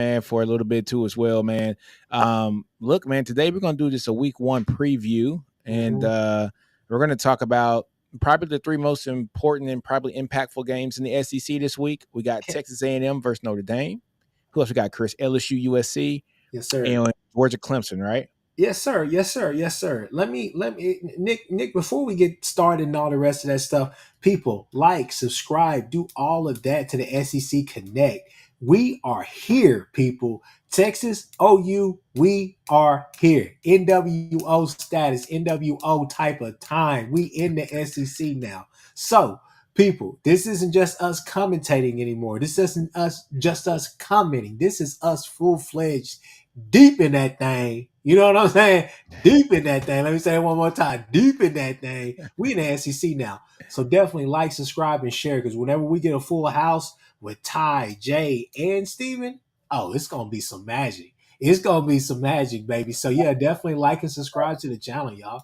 man, for a little bit too as well, man. Look, man, today we're gonna do just a week one preview, and Mhm. we're gonna talk about probably the three most important and probably impactful games in the SEC this week. We got Okay. Texas A&M versus Notre Dame. Who else we got? Chris, LSU, USC, Yes, sir. and Georgia, Clemson, right? Yes, sir. Yes, sir. Yes, sir. Let me, Nick. Before we get started and all the rest of that stuff, people like, subscribe, do all of that to the SEC Connect. We are here, people. Texas OU, we are here. NWO status, NWO type of time. We in the SEC now. So, people, this isn't just us commentating anymore. This isn't us just us commenting. This is us full fledged deep in that thing. You know what I'm saying? Deep in that thing. Let me say it one more time. Deep in that thing. We in the SEC now. So definitely like, subscribe, and share, because whenever we get a full house with Ty, Jay, and Steven, oh, it's gonna be some magic. It's gonna be some magic, baby. So yeah, definitely like and subscribe to the channel, y'all.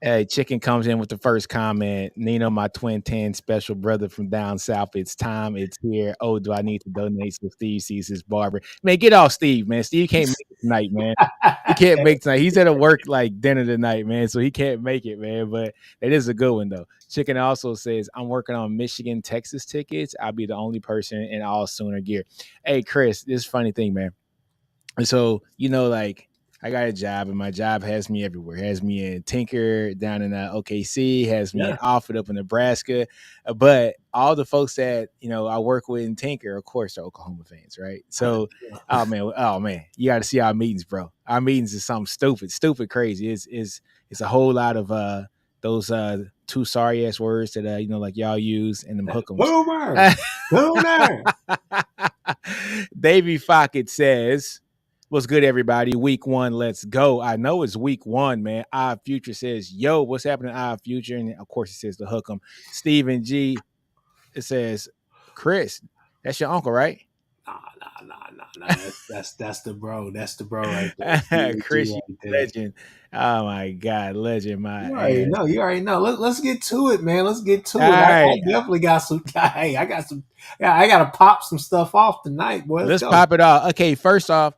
Hey, Chicken comes in with the first comment. Nino, my twin 10 special brother from down south. It's time. It's here. Oh, do I need to donate so Steve sees his barber? Man, get off Steve, man. Steve can't make it tonight, man. He can't make tonight. He's at a work like dinner tonight, man. So he can't make it, man. But it is a good one, though. Chicken also says, I'm working on Michigan, Texas tickets. I'll be the only person in all Sooner gear. Hey, Chris, this funny thing, man. And so, like I got a job and my job has me everywhere. Has me in Tinker down in OKC, has me in Yeah. Alfred up in Nebraska. But all the folks that, I work with in Tinker, of course, are Oklahoma fans, right? So, oh man, you got to see our meetings, bro. Our meetings is something stupid, crazy. It's a whole lot of those two sorry ass words that like y'all use and them hookums. Boomer. Boomer. Davey Fockett says, what's good, everybody? Week one, let's go. I know it's week one, man. Our Future says, yo, what's happening, Our Future? And of course, it says the hook 'em. Stephen G, it says, Chris, that's your uncle, right? Nah. That's the bro. That's the bro right there. Chris, G you right there. legend. Oh my God, legend, my You already ass. know. You already know. Let's get to it, man. Let's get All to it. I right, definitely got some. Hey, I got some. Yeah, I got to pop some stuff off tonight, boy. Let's let's go. pop it off. Okay, first off,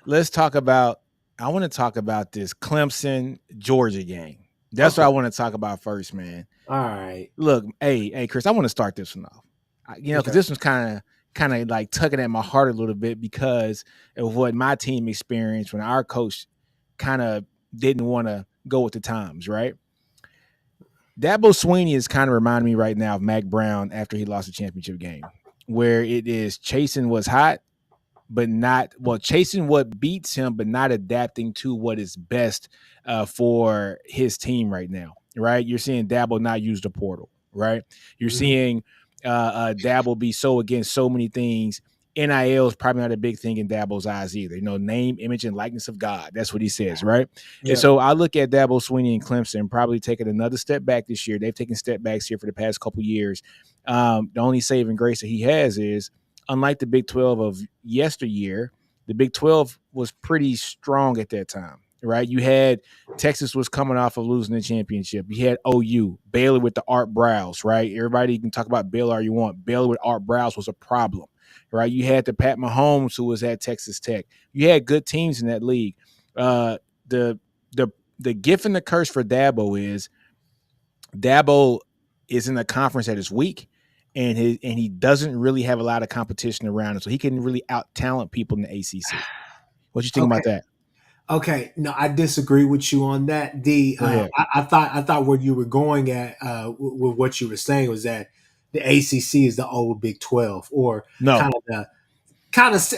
let's talk about. I want to talk about this Clemson Georgia game. That's what Okay. I want to talk about first, man. All right. Look, hey, Chris, I want to start this one off. Because Okay. this was kind of like tugging at my heart a little bit because of what my team experienced when our coach kind of didn't want to go with the times, right? Dabo Sweeney is kind of reminding me right now of Mac Brown after he lost the championship game, where it is chasing what's hot, but not chasing what beats him, but not adapting to what is best for his team right now. Right? You're seeing Dabo not use the portal. Right? You're Mhm. seeing Dabo be so against so many things. NIL is probably not a big thing in Dabo's eyes either. Name, image, and likeness of God. That's what he says, right? And Yeah. so I look at Dabo Sweeney and Clemson probably taking another step back this year. They've taken step backs here for the past couple years. The only saving grace that he has is, unlike the Big 12 of yesteryear, the Big 12 was pretty strong at that time, right? You had Texas was coming off of losing the championship. You had OU, Baylor with the Art Browse, right? Everybody can talk about Baylor all you want. Baylor with Art Browse was a problem, right? You had the Pat Mahomes who was at Texas Tech. You had good teams in that league. The the gift and the curse for Dabo is in a conference that is weak, and he doesn't really have a lot of competition around him, so he can really out talent people in the ACC. What you think Okay. about that? Okay. No, I disagree with you on that. Go ahead. I thought where you were going at with what you were saying was that the ACC is the old Big 12, or No,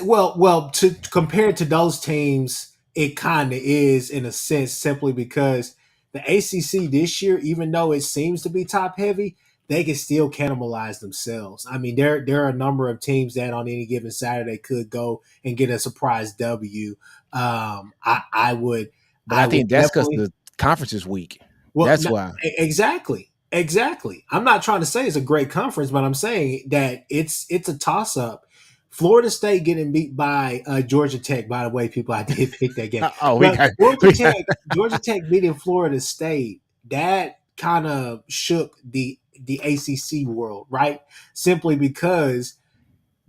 well, to compared to those teams, it kind of is in a sense, simply because the ACC this year, even though it seems to be top heavy, they can still cannibalize themselves. I mean, there are a number of teams that on any given Saturday could go and get a surprise W. but I I would think that's because definitely. the conference is weak. Well, That's no, why. exactly. I'm not trying to say it's a great conference, but I'm saying that it's a toss up. Florida State getting beat by Georgia Tech. By the way, people, I did pick that game, Oh, we but got Georgia we got. Tech, Georgia Tech beating Florida State. That kind of shook the ACC world, right? Simply because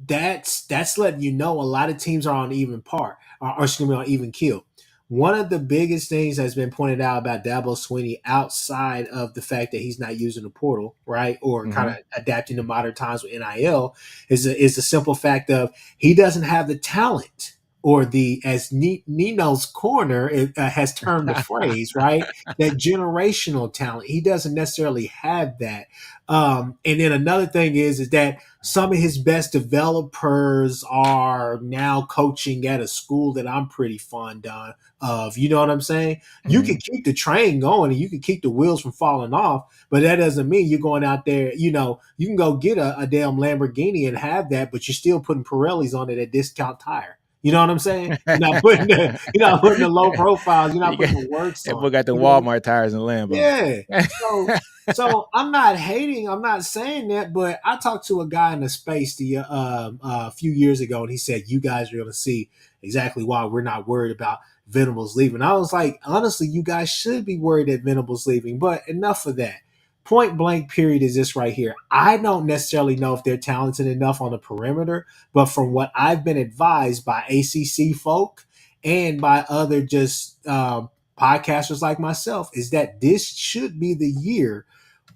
that's letting you know a lot of teams are on even par, or excuse me, on even keel. One of the biggest things that's been pointed out about Dabo Swinney, outside of the fact that he's not using the portal, right, or kind of Mm-hmm. adapting to modern times with NIL, is the simple fact of he doesn't have the talent, or the, as Nino's corner has termed the phrase, right, that generational talent. He doesn't necessarily have that. And then another thing is that some of his best developers are now coaching at a school that I'm pretty fond of. You know what I'm saying? You Mm-hmm. can keep the train going and you can keep the wheels from falling off, but that doesn't mean you're going out there. You can go get a damn Lamborghini and have that, but you're still putting Pirellis on it at discount tire. You know what I'm saying? You're not putting the low profiles. You're not You putting got, the works that on boy it. got the You know. Walmart tires and Lambo. Yeah. So I'm not hating. I'm not saying that, but I talked to a guy in the space a few years ago, and he said you guys are going to see exactly why we're not worried about Venables leaving. I was like, honestly, you guys should be worried that Venables leaving, but enough of that. Point blank period is this right here. I don't necessarily know if they're talented enough on the perimeter, but from what I've been advised by ACC folk and by other just podcasters like myself, is that this should be the year,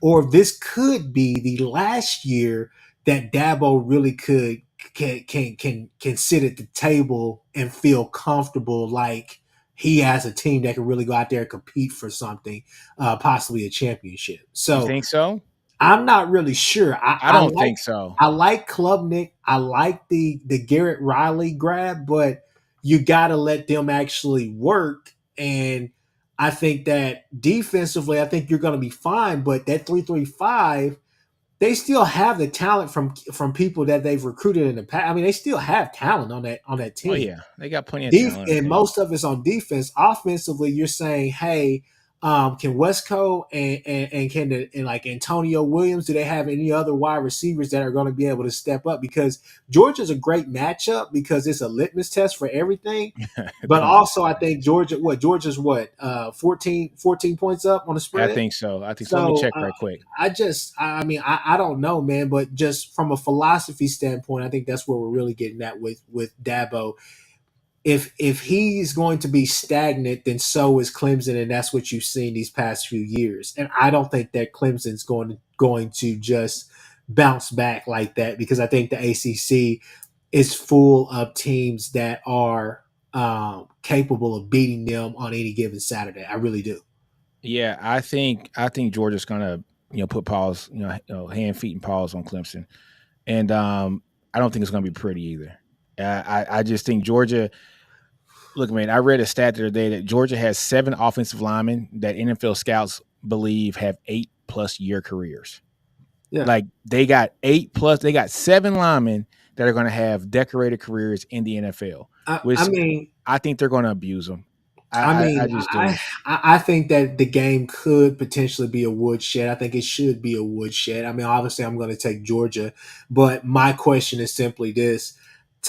or this could be the last year that Dabo really could can sit at the table and feel comfortable, like he has a team that can really go out there and compete for something, possibly a championship. You So think so? I'm not really sure. I don't think so. I like Klubnik. I like the Garrett Riley grab, but you got to let them actually work. And I think that defensively, I think you're going to be fine. But that 3-3-5, they still have the talent from people that they've recruited in the past. I mean, they still have talent on that Oh team. yeah, they got plenty of talent on the And team. most of it's on defense. Offensively, you're saying, hey, can Westco and can and like Antonio Williams, do they have any other wide receivers that are going to be able to step up? Because Georgia's a great matchup because it's a litmus test for everything. But Don't do also, I think Georgia's what 14 points up on the that. I spread. think so. I think so. Let me So check right quick. I mean, I don't know, man, but just from a philosophy standpoint, I think that's where we're really getting at with Dabo. If he's going to be stagnant, then so is Clemson, and that's what you've seen these past few years. And I don't think that Clemson's going to just bounce back like that, because I think the ACC is full of teams that are capable of beating them on any given Saturday. I really do. Yeah, I think Georgia's gonna put paws, hand, feet, and paws on Clemson, and I don't think it's gonna be pretty either. I just think Georgia. Look, man, I read a stat the other day that Georgia has 7 offensive linemen that NFL scouts believe have 8+ year careers. Yeah, Like they got 8+, they got 7 linemen that are going to have decorated careers in the NFL, I which mean, I think they're going to abuse them. I, I I, I mean, just I do. I think that the game could potentially be a woodshed. I think it should be a woodshed. I mean, obviously, I'm going to take Georgia, but my question is simply this: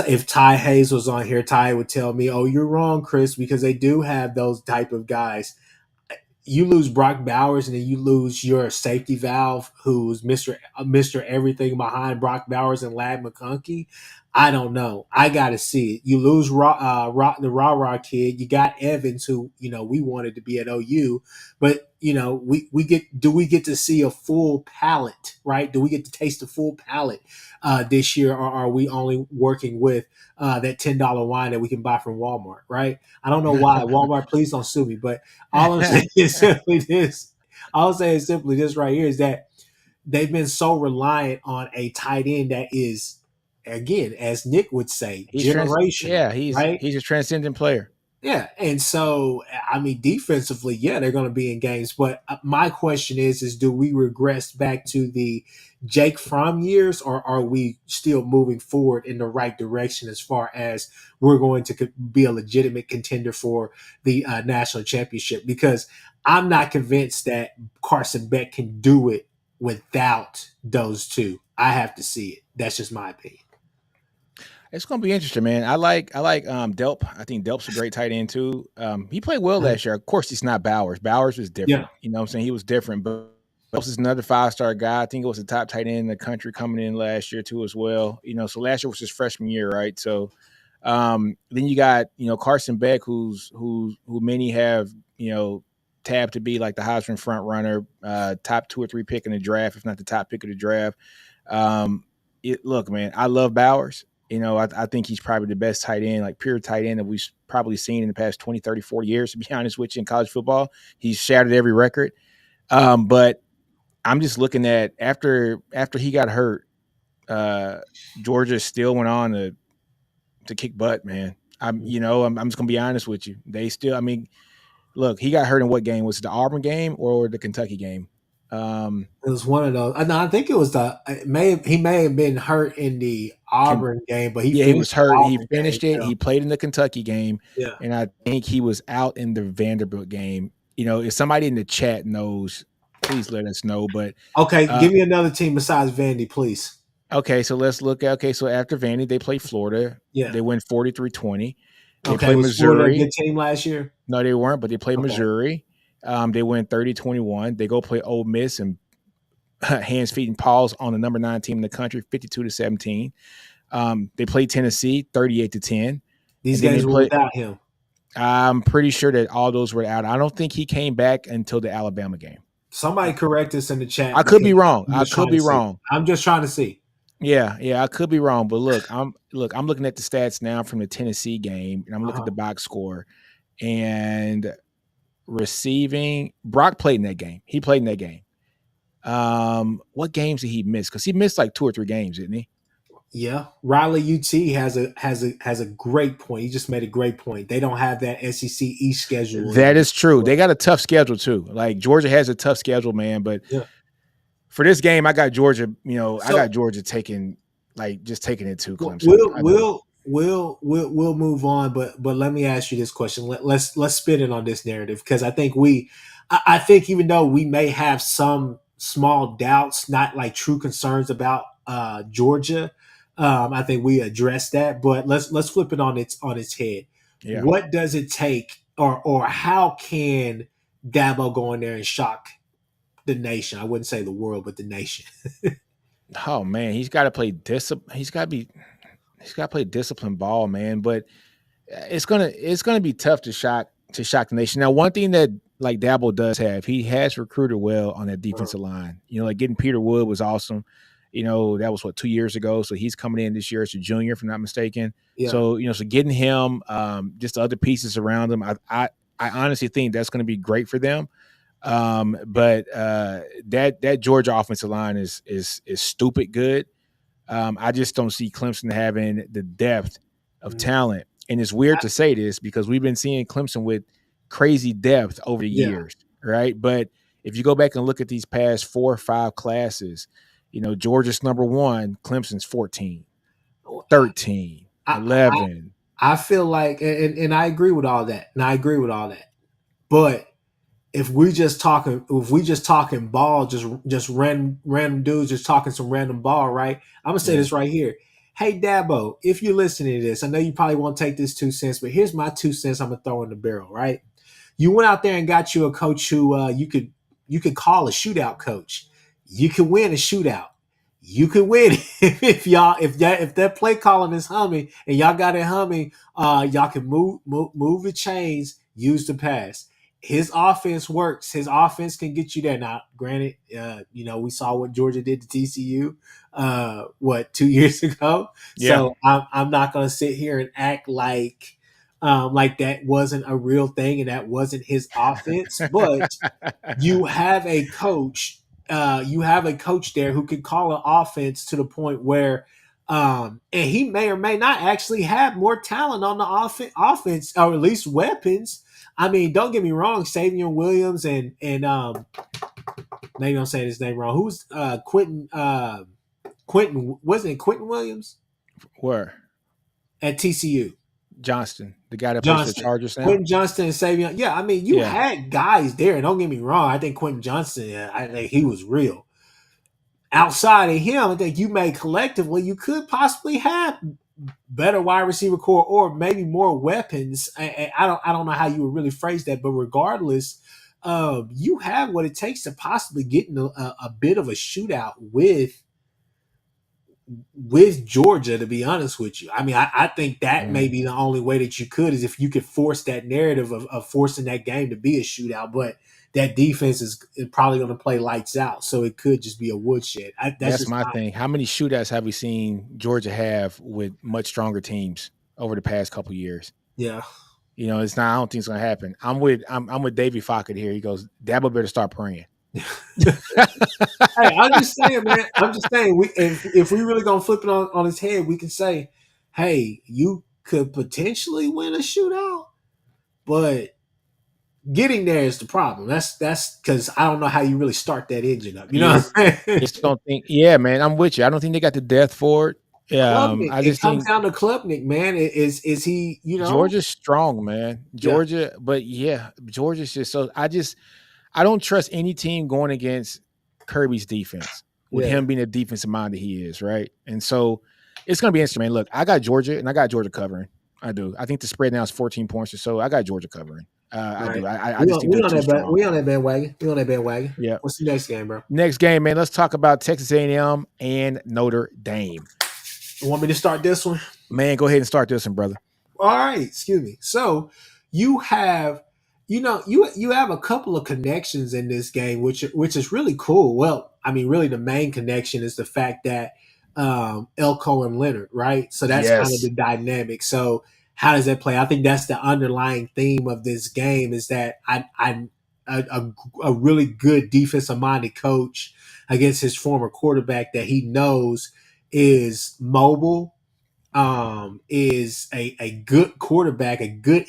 if Ty Hayes was on here, Ty would tell me, "Oh, you're wrong, Chris," because they do have those type of guys. You lose Brock Bowers, and then you lose your safety valve, who's Mister Everything behind Brock Bowers and Lad McConkey. I don't know. I got to see it. You lose the Raw kid. You got Evans, who we wanted to be at OU, but we get to see a full palette, right? Do we get to taste the full palette this year, or are we only working with that $10 wine that we can buy from Walmart, right? I don't know why Walmart. Please don't sue me, but all I'm saying is simply this. I'll say is simply this right here, is that they've been so reliant on a tight end that is, again, as Nick would say, generational, Yeah, he's right? he's a transcendent player. Yeah, and so I mean, defensively, yeah, they're going to be in games. But my question is do we regress back to the Jake Fromm years, or are we still moving forward in the right direction as far as we're going to be a legitimate contender for the national championship? Because I'm not convinced that Carson Beck can do it without those two. I have to see it. That's just my opinion. It's gonna be interesting, man. I like Delp. I think Delp's a great tight end too. He played well last year. Of course, he's not Bowers. Bowers was Yeah. different. You know what I'm saying? He was different, but Phelps is another 5-star guy. I think it was the top tight end in the country coming in last year too as well. So last year was his freshman year, right? So then you got Carson Beck, who many have tabbed to be like the Heisman front runner, top 2 or 3 pick in the draft, if not the top pick of the draft. Look, man, I love Bowers. I think he's probably the best tight end, like pure tight end that we've probably seen in the past 20, 30, 40 years, to be honest with you, in college football. He's shattered every record. But I'm just looking at after he got hurt, Georgia still went on to kick butt, man. I'm just gonna be honest with you. They still, I mean, look, he got hurt in what game? Was it the Auburn game or the Kentucky game? It was one of those. No, I think it was he may have been hurt in the Can Auburn game, but he Yeah, he finished was the hurt. He Auburn game. finished it. He played in the Kentucky game, Yeah. and I think he was out in the Vanderbilt game. If somebody in the chat knows, please let us know. But Okay, uh, give me another team besides Vandy, please. okay, so let's look at so after Vandy, they play Florida. Yeah. They win 43-20. They Okay, play was Florida a good Missouri. team last year? No, they weren't, but they play Okay. Missouri. They win 30-21. They go play Ole Miss and hands, feet, and paws on the number 9 team in the country, 52-17. They play Tennessee 38-10. These And then they games were play. without him. I'm pretty sure that all those were out. I don't think he came back until the Alabama game. Somebody correct us in the chat I could be because wrong. I'm I just could trying to be see. wrong. I'm just trying to see. Yeah, I could be wrong. But I'm looking at the stats now from the Tennessee game, and I'm looking at the box score. And receiving, Brock played in that game. He played in that game. What games did he miss? Because he missed like 2 or 3 games, didn't he? Yeah, Riley UT has a great point. He just made a great point. They don't have that SEC East schedule That anymore. is true. They got a tough schedule too. Like Georgia has a tough schedule, man. But Yeah. for this game, I got Georgia. I So got Georgia taking it to Clemson. we'll move on, but let me ask you this question. Let's spin it on this narrative because I think even though we may have some small doubts, not like true concerns about Georgia, I think we addressed that. But let's flip it on its head. Yeah. What does it take, or how can Dabo go in there and shock the nation? I wouldn't say the world, but the nation. Oh man, he's got to play discipline. He's got to play disciplined ball, man. But it's gonna be tough to shock the nation. Now, one thing that like Dabo does have, he has recruited well on that defensive line. Like getting Peter Wood was awesome. That was 2 years ago. So he's coming in this year as a junior, if I'm not mistaken. Yeah. So getting him, just the other pieces around him, I honestly think that's going to be great for them. But that Georgia offensive line is stupid good. I just don't see Clemson having the depth of talent. And it's weird to say this because we've been seeing Clemson with crazy depth over the years, right? But if you go back and look at these past 4 or 5 classes, Georgia's number 1, Clemson's 14, 13, 11. I feel like, and I agree with all that. But if we just talking ball, just random dudes just talking some random ball, right? I'm gonna say this right here. Hey Dabo, if you're listening to this, I know you probably won't take this 2 cents, but here's my 2 cents. I'm gonna throw in the barrel, right? You went out there and got you a coach who you could call a shootout coach. You could win a shootout. You could win if that play calling is humming and y'all got it humming. Y'all can move the chains, use the pass. His offense works. His offense can get you there. Now, granted, we saw what Georgia did to TCU, 2 years ago. Yeah. So I'm not going to sit here and act like that wasn't a real thing and that wasn't his offense. But you have a coach. You have a coach there who can call an offense to the point where, and he may or may not actually have more talent on the offense, or at least weapons. I mean, don't get me wrong, Savion Williams and maybe I'm saying his name wrong. Who's Quentin? Quentin, wasn't it Quentin Williams? Where? At TCU. Johnston, the guy that plays for the Chargers now. Quentin Johnston and Savion. Yeah, I mean, you had guys there. Don't get me wrong. I think Quentin Johnston, I think he was real. Outside of him, I think you may collectively, you could possibly have better wide receiver core or maybe more weapons. I don't know how you would really phrase that, but regardless, you have what it takes to possibly get in a bit of a shootout with Georgia, to be honest with you. I mean, I think that may Mm. be the only way that you could is if you could force that narrative of forcing that game to be a shootout. But that defense is probably going to play lights out, so it could just be a woodshed. That's That's just my my thing. How many shootouts have we seen Georgia have with much stronger teams over the past couple years? yeah. You know, it's not. I don't think it's gonna happen. I'm with Davey Fockett here. He goes, Dabo better start praying. Hey, I'm just saying, man. I'm just saying, if we really gonna flip it on his head, we can say, hey, you could potentially win a shootout, but getting there is the problem. That's because I don't know how you really start that engine up. You know Yeah, what I'm saying? just don't think. Yeah, man, I'm with you. I don't think they got the depth for it. Klubnik. I It just comes think down to Klubnik, man. Is he? You know? Georgia's strong, man. Yeah, Georgia, but yeah, Georgia's just so. I don't trust any team going against Kirby's defense with yeah. him being a defensive mind that he is, right? And so it's going to be interesting, man. Look, I got Georgia and I got Georgia covering. I do. I think the spread now is 14 points or so. I got Georgia covering. I Right. do. I just think they're too strong. We on that bandwagon. We on that bandwagon. Yeah. What's the next game, bro? Next game, man. Let's talk about Texas A&M and Notre Dame. You want me to start this one? Man, go ahead and start this one, brother. All right, excuse me. So you have, you have a couple of connections in this game, which is really cool. Well, I mean, really, the main connection is the fact that Elko and Leonard, right? So that's kind of Yes. the dynamic. So how does that play? I think that's the underlying theme of this game is that I a really good defensive minded coach against his former quarterback that he knows is mobile, is a good quarterback, a good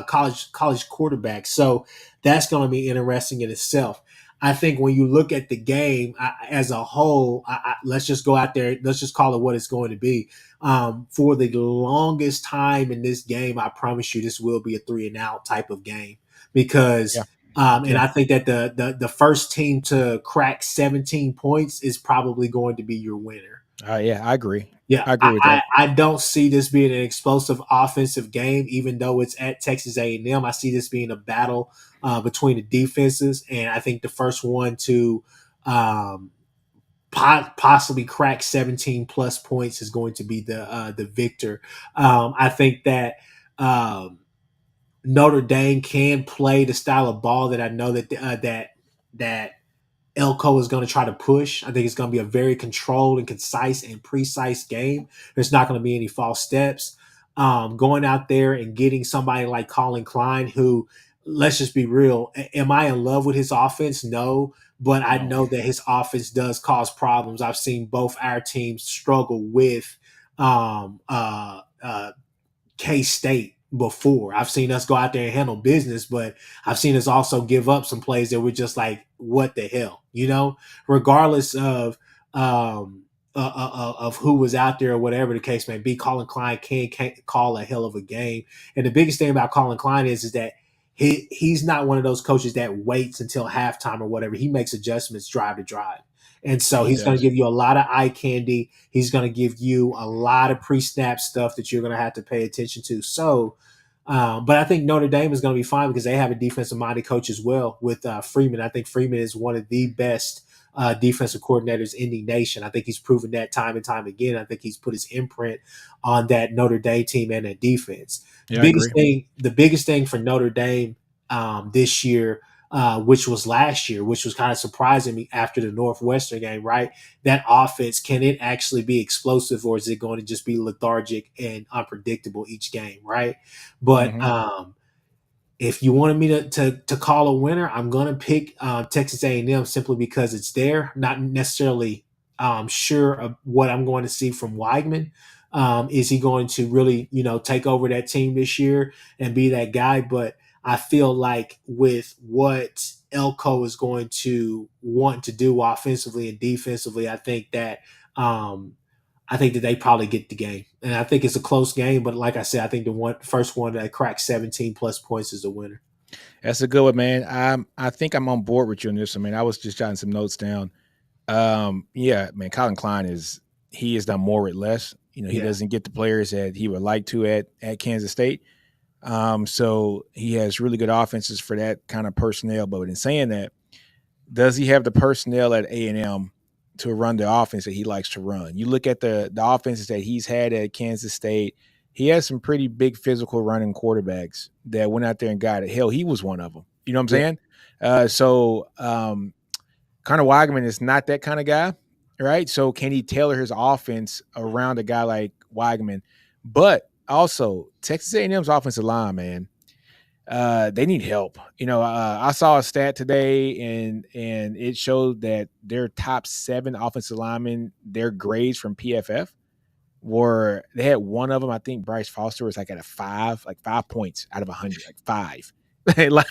college quarterback. So that's going to be interesting in itself. I think when you look at the game as a whole, let's just go out there. Let's just call it what it's going to be. For the longest time in this game, I promise you, this will be a 3-and-out type of game because. Yeah. And Yeah. I think that the first team to crack 17 points is probably going to be your winner. Yeah, I agree. Yeah, I agree with that. I don't see this being an explosive offensive game, even though it's at Texas A&M. I see this being a battle between the defenses, and I think the first one to um, possibly crack 17 plus points is going to be the victor. I think that Notre Dame can play the style of ball that I know that Elko is going to try to push. I think it's going to be a very controlled and concise and precise game. There's not going to be any false steps. Going out there and getting somebody like Colin Klein, who, let's just be real, am I in love with his offense? No, but I No. know that his offense does cause problems. I've seen both our teams struggle with um, uh, uh, K State before. I've seen us go out there and handle business, but I've seen us also give up some plays that were just like, what the hell, regardless of who was out there or whatever the case may be. Colin Klein can't call a hell of a game, and the biggest thing about Colin Klein is that he's not one of those coaches that waits until halftime or whatever. He makes adjustments drive to drive. And so He he's going to does. give you a lot of eye candy. He's going to give you a lot of pre-snap stuff that you're going to have to pay attention to. So, but I think Notre Dame is going to be fine because they have a defensive-minded coach as well with Freeman. I think Freeman is one of the best defensive coordinators in the nation. I think he's proven that time and time again. I think he's put his imprint on that Notre Dame team and that defense. Yeah, I agree. The biggest thing for Notre Dame this year, which was last year, which was kind of surprising me after the Northwestern game, right? That offense, can it actually be explosive or is it going to just be lethargic and unpredictable each game, right? But Hmm. if you wanted me to call a winner, I'm going to pick Texas A&M simply because it's there. Not necessarily sure of what I'm going to see from Weigman. Is he going to really, take over that team this year and be that guy? But I feel like with what Elko is going to want to do offensively and defensively, I think that they probably get the game, and I think it's a close game. But like I said, I think the first one that cracks 17 plus points is the winner. That's a good one, man. I think I'm on board with you on this one, man. I was just jotting some notes down. Yeah, man. Colin Klein he has done more with less. He Yeah, doesn't get the players that he would like to at Kansas State. So he has really good offenses for that kind of personnel. But in saying that, does he have the personnel at A&M to run the offense that he likes to run? You look at the offenses that he's had at Kansas State. He has some pretty big physical running quarterbacks that went out there and got it. Hell, he was one of them. You know what I'm Yeah, saying? Connor Weigman is not that kind of guy, right? So can he tailor his offense around a guy like Weigman? But also, Texas A&M's offensive line, man, they need help. I saw a stat today, and it showed that their top 7 offensive linemen, their grades from PFF were they had one of them. I think Bryce Foster was like at a 5, like 5 points out of 100, like 5. Like,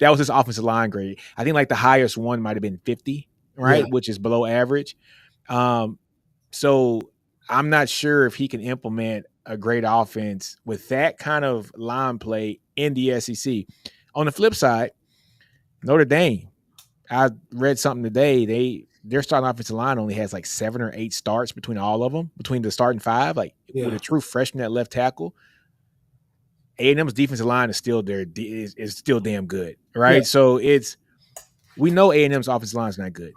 that was his offensive line grade. I think like the highest one might have been 50, yeah, right, which is below average. Um, so I'm not sure if he can implement a great offense with that kind of line play in the SEC. On the flip side, Notre Dame, I read something today. Their starting offensive line only has like 7 or 8 starts between all of them, between the starting 5. Like with yeah, a true freshman at left tackle, A&M's defensive line is still there is still damn good, yeah. right? So we know A&M's offensive line is not good.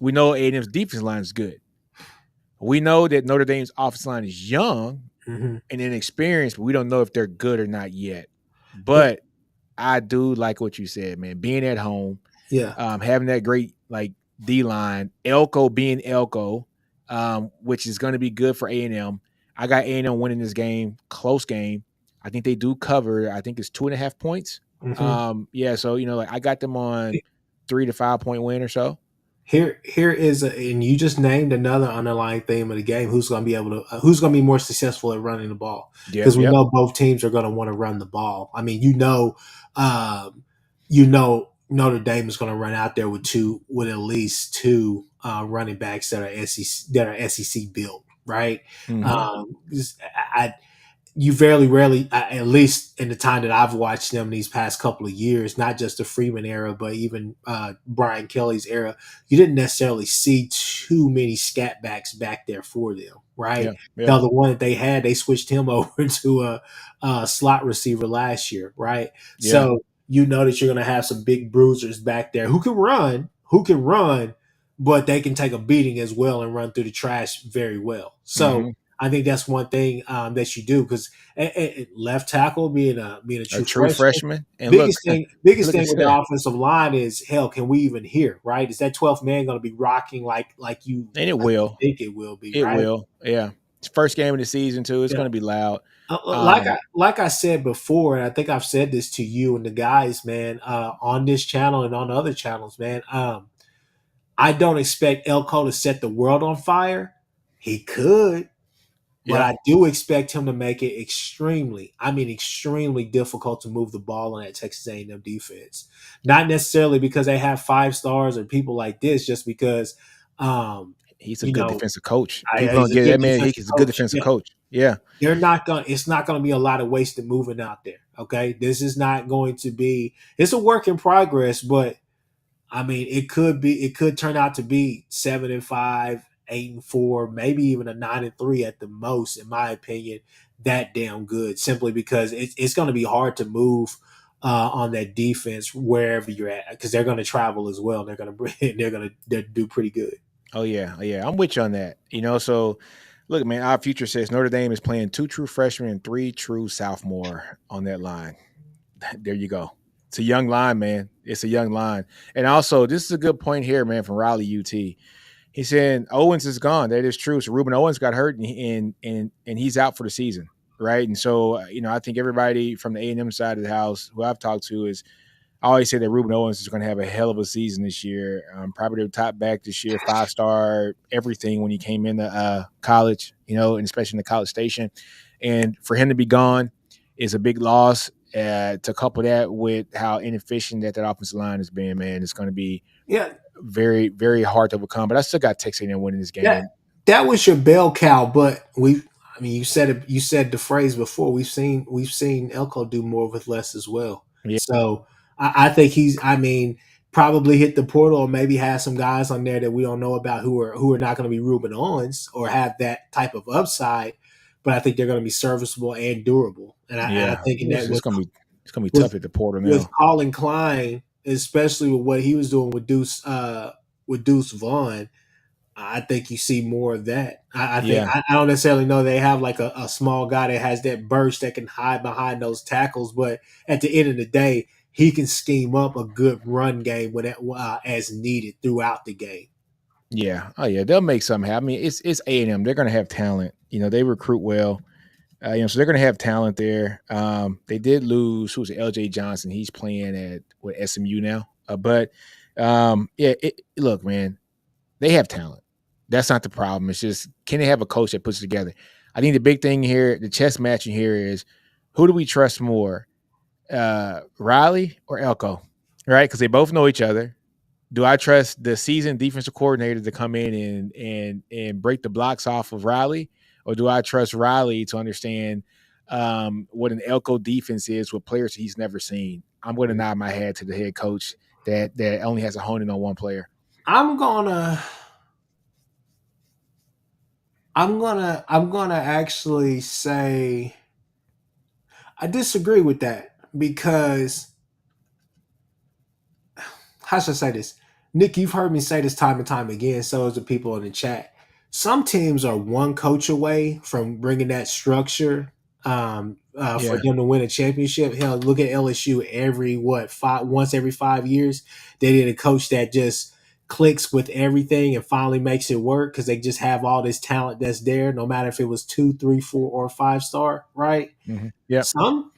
We know A&M's defensive line is good. We know that Notre Dame's offensive line is young Hmm. and inexperienced, but we don't know if they're good or not yet. Yeah, But I do like what you said, man. Being at home, yeah. having that great like D line, Elko being Elko, which is going to be good for A&M. I got A&M winning this game, close game. I think they do cover. I think it's 2.5 points. Hmm. Yeah, so like I got them on 3 to 5 point win or so. Here is and you just named another underlying theme of the game. Who's going to be able to? Who's going to be more successful at running the ball? Yep, Because we yep. know both teams are going to want to run the ball. I mean, Notre Dame is going to run out there with at least two running backs that are SEC built, right? Hmm. I you very rarely, at least in the time that I've watched them these past couple of years, not just the Freeman era, but even Brian Kelly's era, you didn't necessarily see too many scat backs back there for them, right? Yeah, yeah, Now, the one that they had, they switched him over to a slot receiver last year, right? yeah. So you know that you're going to have some big bruisers back there who can run, but they can take a beating as well and run through the trash very well. So Hmm. I think that's one thing that you do because left tackle being a A true true freshman. freshman. And look, Biggest thing, biggest look at thing with the this. offensive line is hell. Can we even hear? Right? Is that 12th man going to be rocking And it like you will. think it will be? It Right? will. Yeah. It's first game of the season too. It's Yeah. going to be loud. Like I Um, like I said before, and I think I've said this to you and the guys, man, on this channel and on other channels, man. I don't expect Elko to set the world on fire. He could, but yeah. I do expect him to make it extremely, I mean, extremely difficult to move the ball on that Texas A&M defense. Not necessarily because they have 5 stars or people like this, just because, um, He's a you good know, defensive coach. People don't he's a get good that man. defensive He's a good coach. defensive Yeah, coach. Yeah. they're not going. It's not going to be a lot of wasted moving out there. Okay, this is not going to be. It's a work in progress, but I mean, it could be. It could turn out to be 7-5, 8-4, maybe even a 9-3 at the most, in my opinion. That damn good, simply because it's going to be hard to move on that defense wherever you're at, because they're going to travel as well. They're going to they're do pretty good. Oh yeah. Oh, yeah. I'm with you on that. So look, man, our future says Notre Dame is playing 2 true freshmen and 3 true sophomore on that line. There you go. It's a young line, man. It's a young line. And also, this is a good point here, man, from Raleigh UT. He's saying Owens is gone. That is true. So Ruben Owens got hurt, and he's out for the season, right? And so I think everybody from the A&M side of the house who I've talked to is I always say that Ruben Owens is going to have a hell of a season this year. Probably the top back this year, 5-star, everything when he came into college, and especially in the College Station. And for him to be gone is a big loss. To couple that with how inefficient that offensive line has been, man, it's going to be Yeah, very, very hard to overcome. But I still got Texas A&M winning this that game. that was your bell cow, but I mean, you said it. You said the phrase before. We've seen Elko do more with less as well. Yeah, So I think he's. I mean, probably hit the portal or maybe has some guys on there that we don't know about who are not going to be Ruben Owens or have that type of upside. But I think they're going to be serviceable and durable. And I Yeah, think that it's gonna be with tough at the portal with now. Colin Klein, especially with what he was doing with Deuce Vaughn, I think you see more of that. I think Yeah, I don't necessarily know they have like a small guy that has that burst that can hide behind those tackles, but at the end of the day, he can scheme up a good run game as needed throughout the game. yeah, oh yeah, they'll make something happen. I mean, it's A&M. They're gonna have talent. They recruit well. So they're gonna have talent there. They did lose. Who's it? LJ Johnson? He's playing at what SMU now. But yeah, look, man, they have talent. That's not the problem. It's just can they have a coach that puts it together? I think the big thing here, the chess matching here is who do we trust more, Riley or Elko, right? Because they both know each other. Do I trust the seasoned defensive coordinator to come in and break the blocks off of Riley, or do I trust Riley to understand what an Elko defense is with players he's never seen? I'm going to nod my head to the head coach that only has a hone in on one player. I'm gonna I'm gonna actually say I disagree with that because how should I say this? Nick, you've heard me say this time and time again, so has the people in the chat. Some teams are one coach away from bringing that structure for Yeah. them to win a championship. Hell, look at LSU once every 5 years. They need a coach that just clicks with everything and finally makes it work because they just have all this talent that's there, no matter if it was 2, 3, 4, or 5 star, right? Yep.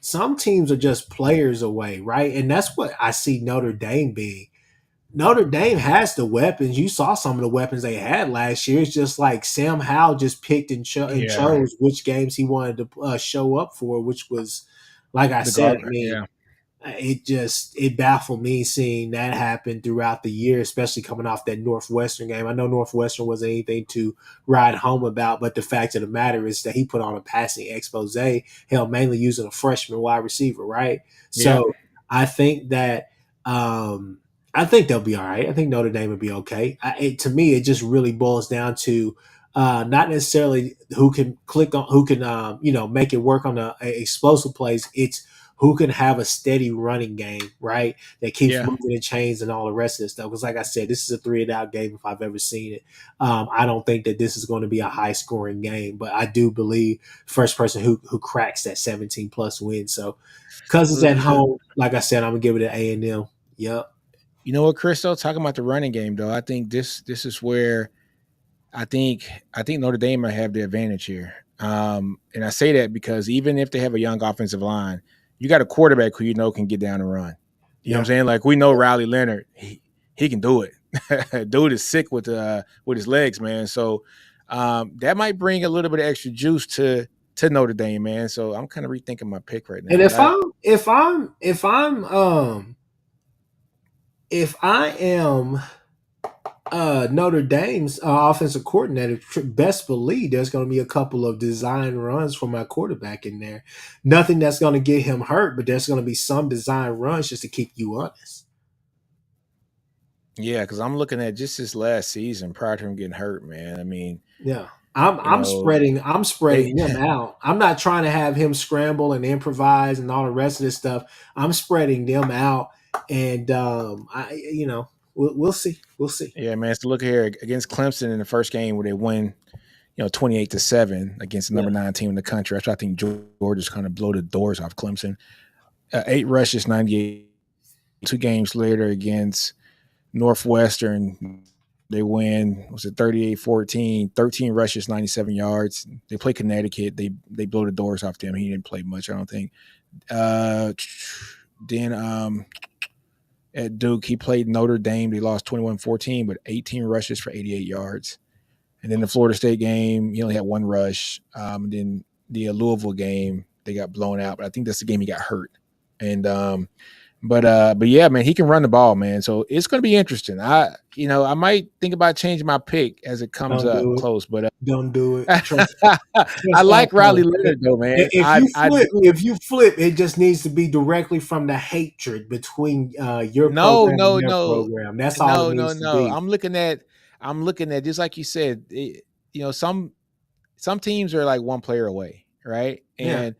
Some teams are just players away, right? And that's what I see Notre Dame being. Notre Dame has the weapons. You saw some of the weapons they had last year. It's just like Sam Howell just picked and Yeah. chose which games he wanted to show up for, which was, like I The said, guard. I mean, Yeah. it baffled me seeing that happen throughout the year, especially coming off that Northwestern game. I know Northwestern wasn't anything to ride home about, but the fact of the matter is that he put on a passing expose, hell, mainly using a freshman wide receiver, right? Yeah. So I think that I think they'll be all right. I think Notre Dame will be okay. To me, it just really boils down to not necessarily who can click on, who can make it work on the explosive plays. It's who can have a steady running game, right? That keeps Yeah. moving the chains and all the rest of this stuff. Because, like I said, this is a 3-and-out game if I've ever seen it. I don't think that this is going to be a high scoring game, but I do believe first person who cracks that 17 plus win. So, because it's at L- home, like I said, I'm gonna give it an A&M. Yep. You know what, Chris? Though talking about the running game, though, I think this is where I think I think Notre Dame might have the advantage here. And I say that because even if they have a young offensive line, you got a quarterback who can get down and run. You know what I'm Yeah. saying? Like we know Riley Leonard, he can do it. Dude is sick with his legs, man. So that might bring a little bit of extra juice to Notre Dame, man. So I'm kind of rethinking my pick right And now. But if I am Notre Dame's offensive coordinator, best believe there's going to be a couple of design runs for my quarterback in there. Nothing that's going to get him hurt, but there's going to be some design runs just to keep you honest. yeah, because I'm looking at just this last season prior to him getting hurt, man. I mean, Yeah. I'm you I'm know, spreading I'm they spreading them out. I'm not trying to have him scramble and improvise and all the rest of this stuff. I'm spreading them out, and we'll see. We'll see. yeah, man. So look here against Clemson in the first game where they win, 28-7 against the Yeah. number 9 team in the country. That's why I think Georgia's kind of blow the doors off Clemson. 8 rushes, 98. 2 games later against Northwestern, they win. Was it 38-14? 13 rushes, 97 yards. They play Connecticut. They blow the doors off them. He didn't play much, I don't think. Uh, then at Duke, he played Notre Dame. They lost 21-14, but 18 rushes for 88 yards. And then the Florida State game, he only had 1 rush. And then the Louisville game, they got blown out. But I think that's the game he got hurt. And but yeah, man, he can run the ball, man. So it's going to be interesting. I might think about changing my pick as it comes Don't up do it. close. But Don't do it. I Trust like Riley Alpo. Leonard though, man. If you flip, it just needs to be directly from the hatred between your No, program and no, their no, program. That's all it no, no, needs to no. be. I'm looking at just like you said. Some teams are like one player away, right? Yeah. And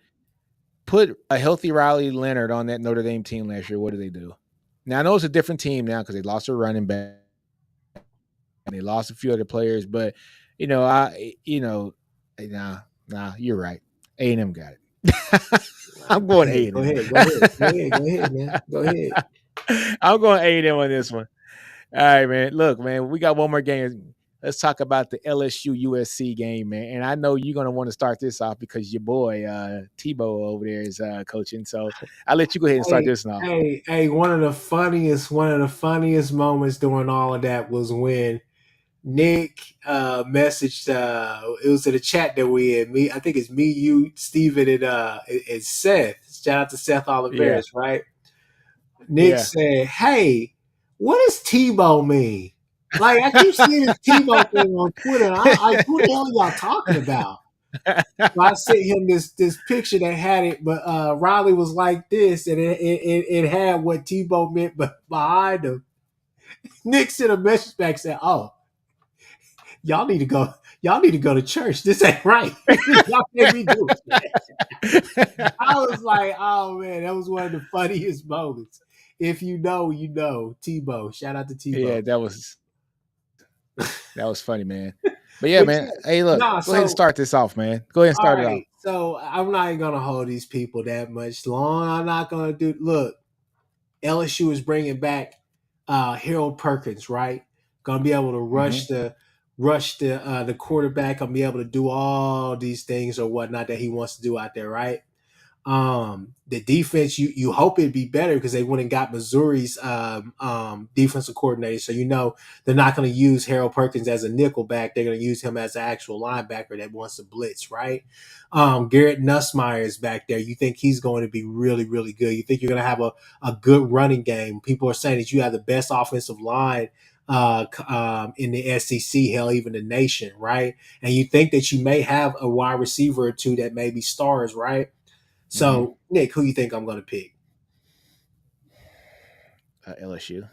put a healthy Riley Leonard on that Notre Dame team last year, what do they do? Now I know it's a different team now because they lost their running back and they lost a few other players, but nah, you're right. A&M got it. I'm Go going ahead, go A&M. ahead, go ahead, go ahead, go ahead, man. Go ahead. I'm going A&M on this one. All right, man. Look, man, we got one more game. Let's talk about the LSU USC game, man. And I know you're gonna want to start this off because your boy Tebow over there is coaching. So I'll let you go ahead and start Hey, this one off. hey, one of the funniest moments during all of that was when Nick messaged. It was in a chat that we in. I think it's me, you, Steven, and Seth. Shout out to Seth Yeah, Oliveris, right? Nick yeah. said, "Hey, what does Tebow mean? Like, I keep seeing this Tebow thing on Twitter. Who the hell are y'all talking about?" So I sent him this picture that had it, but Riley was like this, and it had what Tebow meant, but behind him, Nick sent a message back saying, "Oh, y'all need to go. Y'all need to go to church. This ain't right. Y'all can't be doing that." I was like, "Oh man, that was one of the funniest moments. If you know, you know." Tebow, shout out to Yeah, Tebow. that was funny, man. But yeah, But man. yeah, Hey, look, nah. go ahead and So start this off, man. Go ahead and all start it off. right, so I'm not even gonna hold these people that much long. I'm not gonna do. Look, LSU is bringing back Harold Perkins, right? Gonna be able to Mm-hmm. rush the quarterback. Gonna be able to do all these things or whatnot that he wants to do out there, right? The defense, you hope it'd be better because they went and got Missouri's defensive coordinator. So they're not going to use Harold Perkins as a nickel back. They're going to use him as an actual linebacker that wants to blitz, right? Garrett Nussmeier is back there. You think he's going to be really, really good? You think you're going to have a good running game? People are saying that you have the best offensive line in the SEC, hell, even the nation, right? And you think that you may have a wide receiver or two that may be stars, right? Mm-hmm. So, Nick, who you think I'm going to pick? LSU.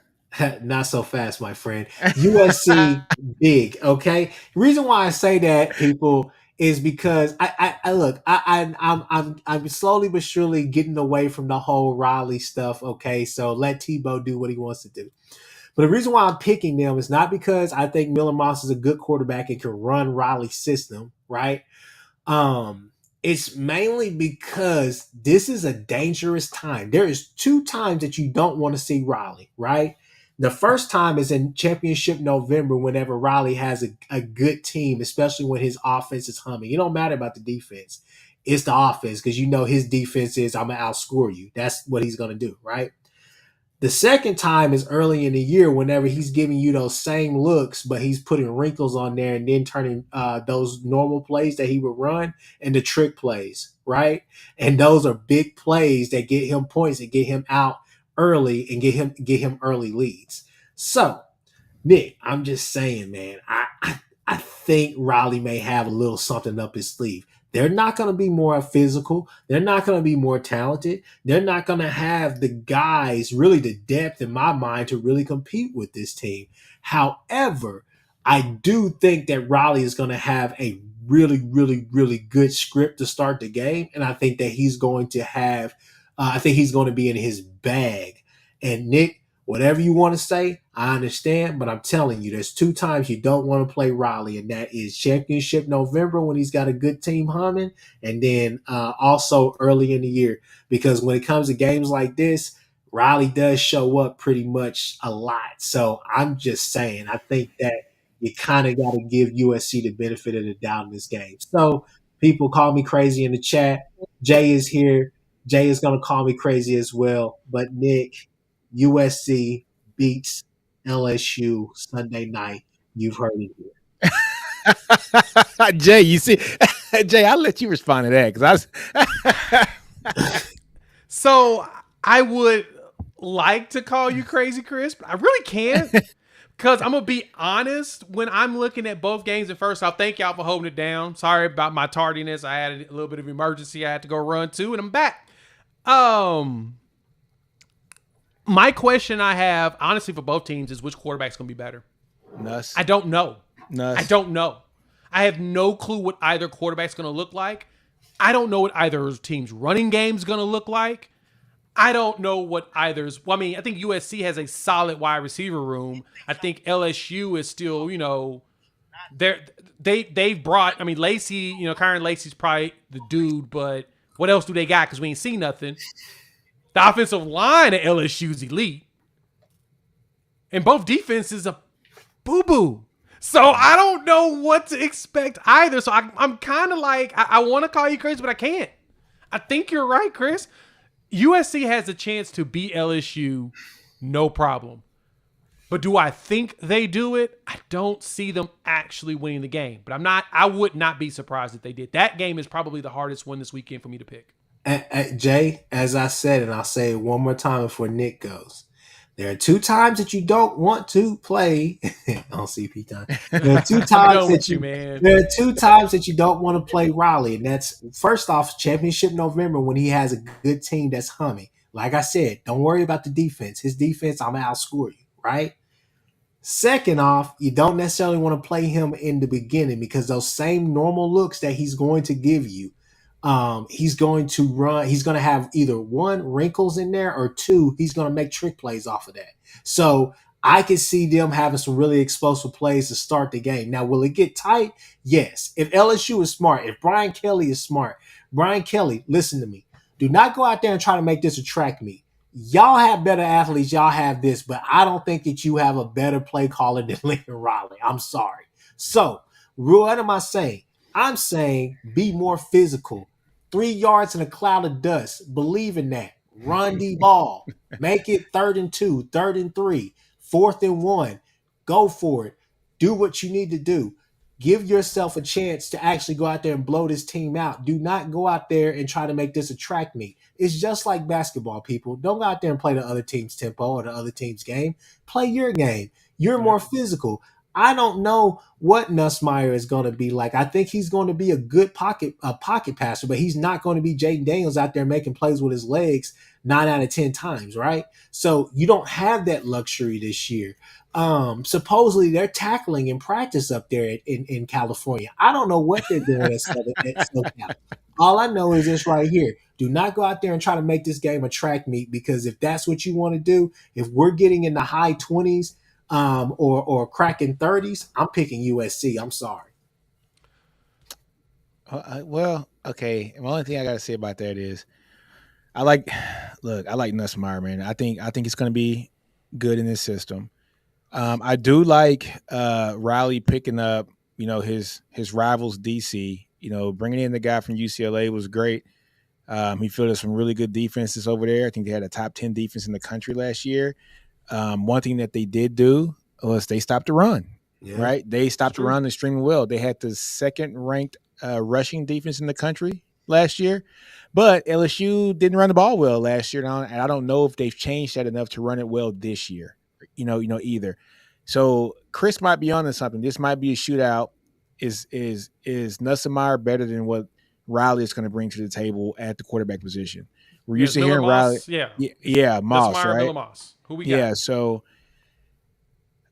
Not so fast, my friend. USC big. Okay. The reason why I say that, people, is because I look. I'm slowly but surely getting away from the whole Riley stuff. Okay, so let Tebow do what he wants to do. But the reason why I'm picking them is not because I think Miller Moss is a good quarterback and can run Riley's system, right? Um, it's mainly because this is a dangerous time. There is two times that you don't want to see Riley, right? The first time is in championship November whenever Riley has a good team, especially when his offense is humming. It don't matter about the defense. It's the offense because his defense is I'm gonna outscore you. That's what he's gonna do, right? The second time is early in the year whenever he's giving you those same looks, but he's putting wrinkles on there and then turning those normal plays that he would run into trick plays, right? And those are big plays that get him points and get him out early and get him early leads. So Nick, I'm just saying, man. I think Riley may have a little something up his sleeve. They're not going to be more physical. They're not going to be more talented. They're not going to have the guys, really the depth in my mind, to really compete with this team. However, I do think that Riley is going to have a really, really, really good script to start the game, and I think that he's going to have. I think he's going to be in his bag. And Nick, whatever you want to say, I understand, but I'm telling you, there's two times you don't want to play Riley, and that is championship November when he's got a good team humming, and then also early in the year. Because when it comes to games like this, Riley does show up pretty much a lot. So I'm just saying, I think that you kind of got to give USC the benefit of the doubt in this game. So people call me crazy in the chat. Jay is here. Jay is going to call me crazy as well. But Nick, USC beats LSU Sunday night. You've heard it here. Jay, you see, Jay, I'll let you respond to that because So I would like to call you crazy, Chris, but I really can't. Because I'm going to be honest, when I'm looking at both games, and first off, thank y'all for holding it down. Sorry about my tardiness. I had a little bit of emergency I had to go run to, and I'm back. Um, my question I have, honestly, for both teams is which quarterback's going to be better? Nuss, I don't know. I Nuss. don't know. I have no clue what either quarterback's going to look like. I don't know what either team's running game is going to look like. I don't know what either's. Well, I mean, I think USC has a solid wide receiver room. I think LSU is still, they've brought. I mean, Lacey, Kyron Lacey's probably the dude, but what else do they got? Because we ain't seen nothing. The offensive line at LSU is elite, and both defenses are boo boo. So I don't know what to expect either. So I'm kind of like, I want to call you crazy, but I can't. I think you're right, Chris. USC has a chance to beat LSU, no problem. But do I think they do it? I don't see them actually winning the game. But I would not be surprised if they did. That game is probably the hardest one this weekend for me to pick. Jay, as I said, and I'll say it one more time before Nick goes. There are two times that you don't want to play on CP time. There are two times that you, man. There are two times that you don't want to play Raleigh, and that's first off Championship November when he has a good team that's humming. Like I said, don't worry about the defense. His defense, I'm gonna outscore you, right? Second off, you don't necessarily want to play him in the beginning because those same normal looks that he's going to give you, he's going to run. He's going to have either one, wrinkles in there, or two, he's going to make trick plays off of that. So I can see them having some really explosive plays to start the game. Now, will it get tight? Yes. If LSU is smart, if Brian Kelly is smart, Brian Kelly, listen to me. Do not go out there and try to make this a track meet. Y'all have better athletes, y'all have this, but I don't think that you have a better play caller than Lincoln Riley. I'm sorry. So, what am I saying? I'm saying be more physical. 3 yards in a cloud of dust. Believe in that. Run the ball. Make it 3rd and 2, 3rd and 3, 4th and 1. Go for it. Do what you need to do. Give yourself a chance to actually go out there and blow this team out. Do not go out there and try to make this a track meet. It's just like basketball, people. Don't go out there and play the other team's tempo or the other team's game. Play your game. You're more physical. I don't know what Nussmeier is going to be like. I think he's going to be a good pocket passer, but he's not going to be Jaden Daniels out there making plays with his legs 9 out of 10 times, right? So you don't have that luxury this year. Supposedly they're tackling in practice up there in California. I don't know what they're doing at SoCal. All I know is this right here. Do not go out there and try to make this game a track meet because if that's what you want to do, if we're getting in the high 20s or cracking 30s, I'm picking USC. I'm sorry. Well, okay. The only thing I got to say about that is I like Nussmeier, man. I think it's going to be good in this system. I do like Riley picking up, his rivals DC. Bringing in the guy from UCLA was great. He fielded some really good defenses over there. I think they had a top 10 defense in the country last year. One thing that they did do was they stopped the run. Yeah, right? They stopped the run extremely well. They had the second ranked rushing defense in the country last year, but LSU didn't run the ball well last year, and I don't know if they've changed that enough to run it well this year. Either. So Chris might be onto something. This might be a shootout. Is Nussmeier better than what Riley is going to bring to the table at the quarterback position? We're used to hearing Riley. Yeah, Moss, Nussmeier, right? Miller Moss. Who we got? Yeah, so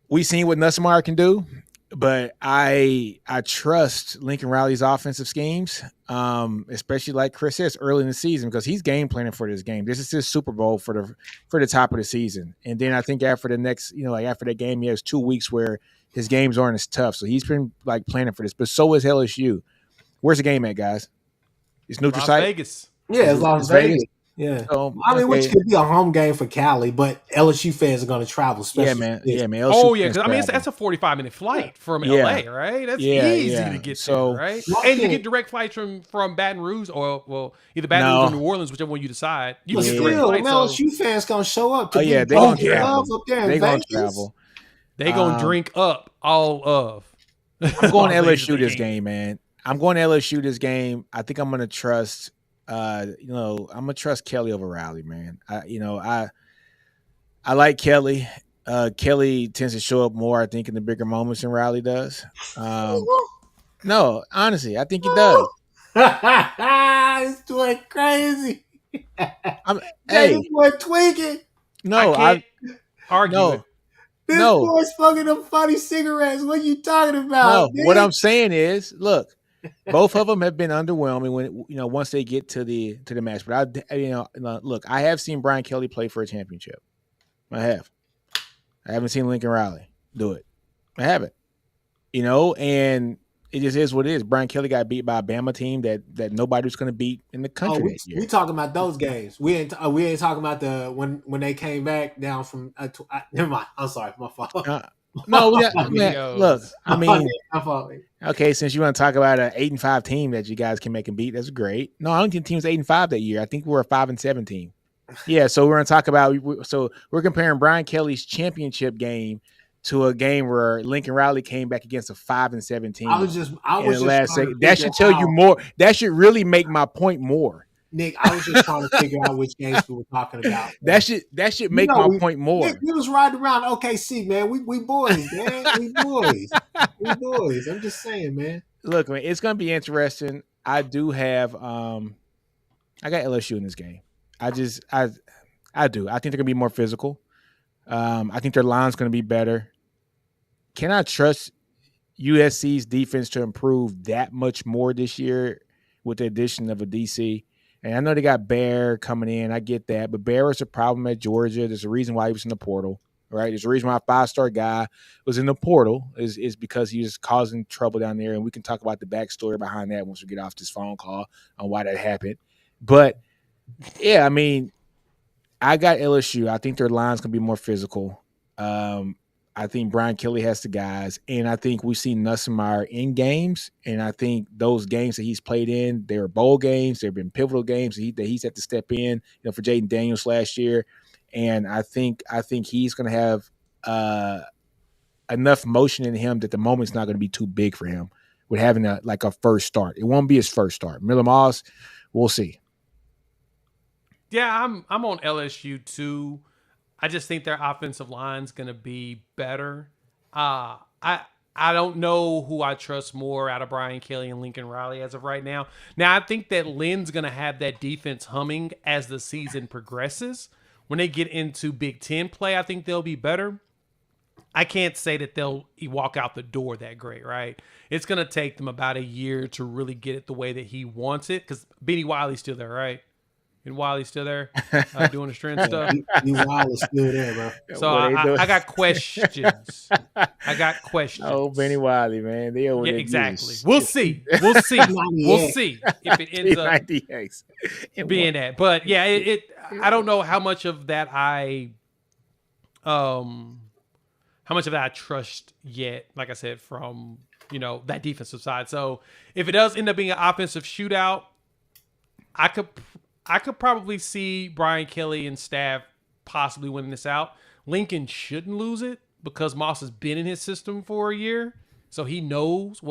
we seen what Nussmeier can do, but I trust Lincoln Riley's offensive schemes, especially like Chris says early in the season because he's game planning for this game. This is his Super Bowl for the top of the season, and then I think after the next, after that game, he has 2 weeks where his games aren't as tough. So he's been like planning for this, but so is LSU. Where's the game at, guys? It's neutral Las site. Vegas. Yeah, it's Las Vegas. Yeah, which could be a home game for Cali, but LSU fans are going to travel. Especially yeah, man. Because that's a 45-minute flight from LA, right? That's easy to get there, right? And you get direct flights from Baton Rouge or either Baton Rouge or New Orleans, whichever one you decide. You get direct flights. LSU fans going to show up. They're going to travel. They're going to travel. They're going to drink up all of. I'm going to LSU this game, man. I'm going to LSU this game. I think I'm going to trust. I'm gonna trust Kelly over Riley, man. I like Kelly. Kelly tends to show up more, I think, in the bigger moments than Riley does. No, honestly, I think he does. It's doing crazy. This boy tweaking. No, I can't argue it. This boy's smoking them funny cigarettes. What are you talking about? No, what I'm saying is, look, Both of them have been underwhelming when once they get to the match. But look, I have seen Brian Kelly play for a championship. I have. I haven't seen Lincoln Riley do it. I haven't. And it just is what it is. Brian Kelly got beat by a Bama team that nobody was going to beat in the Oh, country that year. we talking about those games. We ain't talking about the when they came back down from. Never mind. I'm sorry, my fault. No, look. I mean, okay, since you want to talk about an 8-5 team that you guys can make and beat, that's great. No, I don't think the team was 8-5 that year. I think we were a 5-7 team. Yeah, so we're going to talk about. So we're comparing Brian Kelly's championship game to a game where Lincoln Riley came back against a 5-7 team. I was just that should tell you more. That should really make my point more. Nick, I was just trying to figure out which games we were talking about. Man. That should make my point more. Nick, we was riding around OKC, man. We boys, man. We boys. We boys. I'm just saying, man. Look, man, it's gonna be interesting. I do have I got LSU in this game. I do. I think they're gonna be more physical. I think their line's gonna be better. Can I trust USC's defense to improve that much more this year with the addition of a DC? And I know they got Bear coming in. I get that. But Bear was a problem at Georgia. There's a reason why he was in the portal, right? There's a reason why a 5-star guy was in the portal is because he was causing trouble down there. And we can talk about the backstory behind that once we get off this phone call on why that happened. But, yeah, I mean, I got LSU. I think their line's going to be more physical. I think Brian Kelly has the guys, and I think we've seen Nussmeier in games, and I think those games that he's played in, they're bowl games, they've been pivotal games that he's had to step in, for Jaden Daniels last year, and I think he's going to have enough motion in him that the moment's not going to be too big for him with having a first start. It won't be his first start. Miller Moss, we'll see. Yeah, I'm on LSU too. I just think their offensive line's going to be better. I don't know who I trust more out of Brian Kelly and Lincoln Riley as of right now. Now, I think that Lynn's going to have that defense humming as the season progresses. When they get into Big Ten play, I think they'll be better. I can't say that they'll walk out the door that great, right? It's going to take them about a year to really get it the way that he wants it, because Benny Wiley's still there, right? And Wiley's still there doing the strength stuff. Wiley's still there, bro. So I got questions. Oh, Benny Wiley, man. Yeah, exactly. We'll see. We'll see if it ends up being that. But yeah, I don't know how much of that I trust yet. Like I said, from that defensive side. So if it does end up being an offensive shootout, I could probably see Brian Kelly and staff possibly winning this out. Lincoln shouldn't lose it because Moss has been in his system for a year. So he knows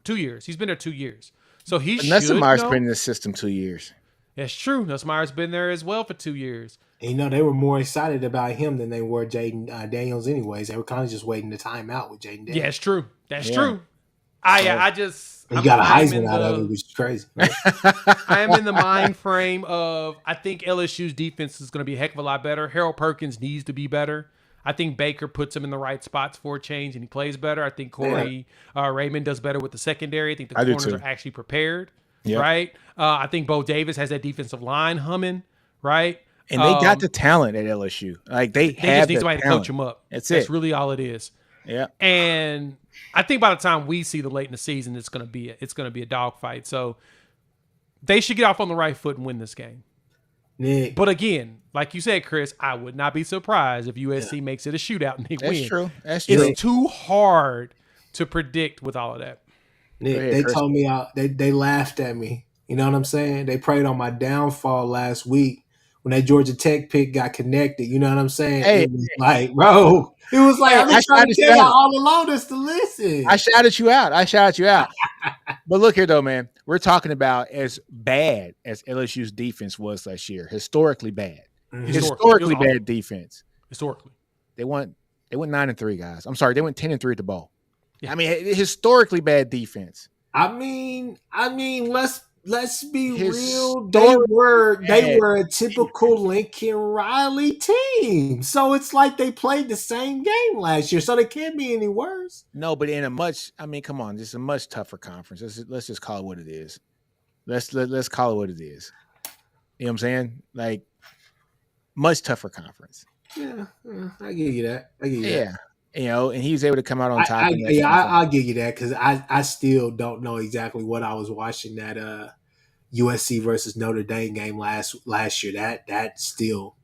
2 years. He's been there 2 years. So he should know. Nussmeier's been in the system 2 years. That's true. Nussmeier's been there as well for 2 years. And, they were more excited about him than they were Jaden Daniels anyways. They were kind of just waiting the time out with Jaden Daniels. Yeah, it's true. That's true. You got a Heisman out of it, which is crazy. I am in the mind frame of I think LSU's defense is going to be a heck of a lot better. Harold Perkins needs to be better. I think Baker puts him in the right spots for a change, and he plays better. I think Corey Raymond does better with the secondary. I think the corners are actually prepared, right? I think Bo Davis has that defensive line humming, right? And they got the talent at LSU. They just need somebody to coach them up. That's really all it is. Yeah. And I think by the time we see the late in the season, it's going to be a dogfight. So they should get off on the right foot and win this game. Nick. But again, like you said, Chris, I would not be surprised if USC makes it a shootout and they win. That's true. It's too hard to predict with all of that. Nick, they told me they laughed at me. You know what I'm saying? They preyed on my downfall last week when that Georgia Tech pick got connected. You know what I'm saying? Hey, it was like, bro. It was like, I've been trying to tell y'all all along this to listen. I shouted you out. But look here, though, man. We're talking about as bad as LSU's defense was last year. Historically bad. Historically bad defense. Historically. They went 9-3, guys. I'm sorry. They went 10-3 at the bowl. Yeah. I mean, historically bad defense. I mean, let's let's be His real. They story were they bad. were a typical Lincoln Riley team. So it's like they played the same game last year. So they can't be any worse. No, but in a much, I mean, come on, just a much tougher conference. Let's just call it what it is. Let's call it what it is. You know what I'm saying? Like much tougher conference. Yeah, I give you that. I give you that. Yeah, and he was able to come out on top in that Yeah, conference. I'll give you that because I still don't know exactly what I was watching that USC versus Notre Dame game last year. That still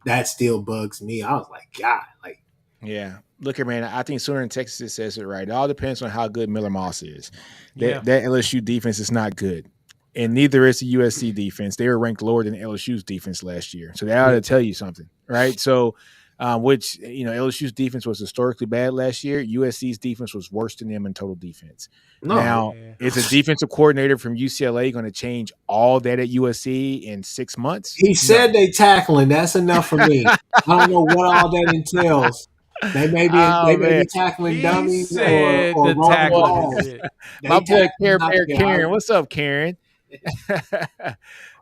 bugs me. I was like, God, like Yeah. Look here, man. I think Sooner in Texas says it right. It all depends on how good Miller Moss is. Yeah. That LSU defense is not good. And neither is the USC defense. They were ranked lower than LSU's defense last year. So that ought to tell you something, right? So, which, LSU's defense was historically bad last year. USC's defense was worse than them in total defense. no. Now, is a defensive coordinator from UCLA going to change all that at USC in 6 months? He No. said they tackling. That's enough for me. I don't know what all that entails. They may Oh man, be tackling He dummies said or the rolling tackling balls. is it. my They boy tackling Care out Bear there. Karen. What's up, Karen?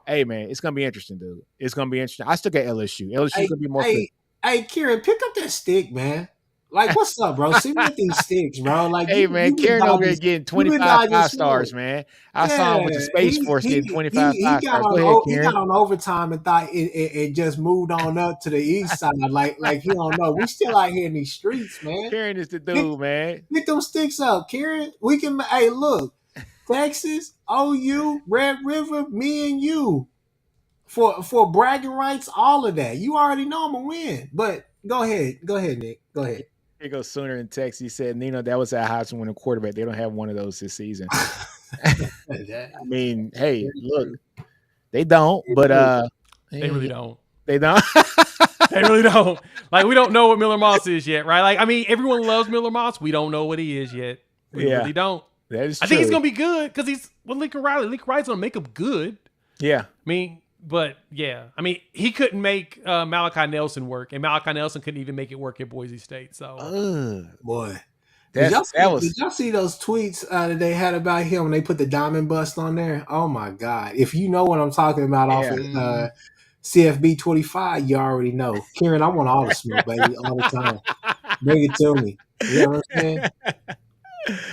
Hey man, it's gonna be interesting, dude. It's gonna be interesting. I still got LSU. LSU's gonna be more fit. Hey, Kieran, pick up that stick, man. Like, what's up, bro? See me with these sticks, bro. Like, Hey man, you been Karen over there dodging, getting you been 25 dodging 5 stars, slow. man. I saw him Yeah, with the Space Force getting 25 he 5 stars. Go ahead, he got Karen. on overtime and thought it just moved on up to the east side. Like he don't know. We still out here in these streets, man. Karen is the Pick, dude, man. pick them sticks up, Kieran. We can. Hey, look, Texas, OU, Red River, me and you for bragging rights, all of that. You already know I'm gonna win. But go ahead, Nick. Go ahead. Here goes Sooner in Texas. He said, Nino, that was our Heisman winning quarterback. They don't have one of those this season. I mean, hey, look, they don't, but They really don't. They don't. They really don't. Like, we don't know what Miller Moss is yet, right? Like, I mean, everyone loves Miller Moss. We don't know what he is yet. We really don't. That is true. I think he's gonna be good because he's with Lincoln Riley. Lincoln Riley's gonna make him good. Yeah. I mean, but yeah, I mean, he couldn't make Malachi Nelson work, and Malachi Nelson couldn't even make it work at Boise State. So, boy. Did y'all see those tweets that they had about him when they put the diamond bust on there? Oh my God. If you know what I'm talking about off of CFB 25, you already know. Kieran, I want all the smoke, baby, all the time. Bring it to me. You know what I'm saying?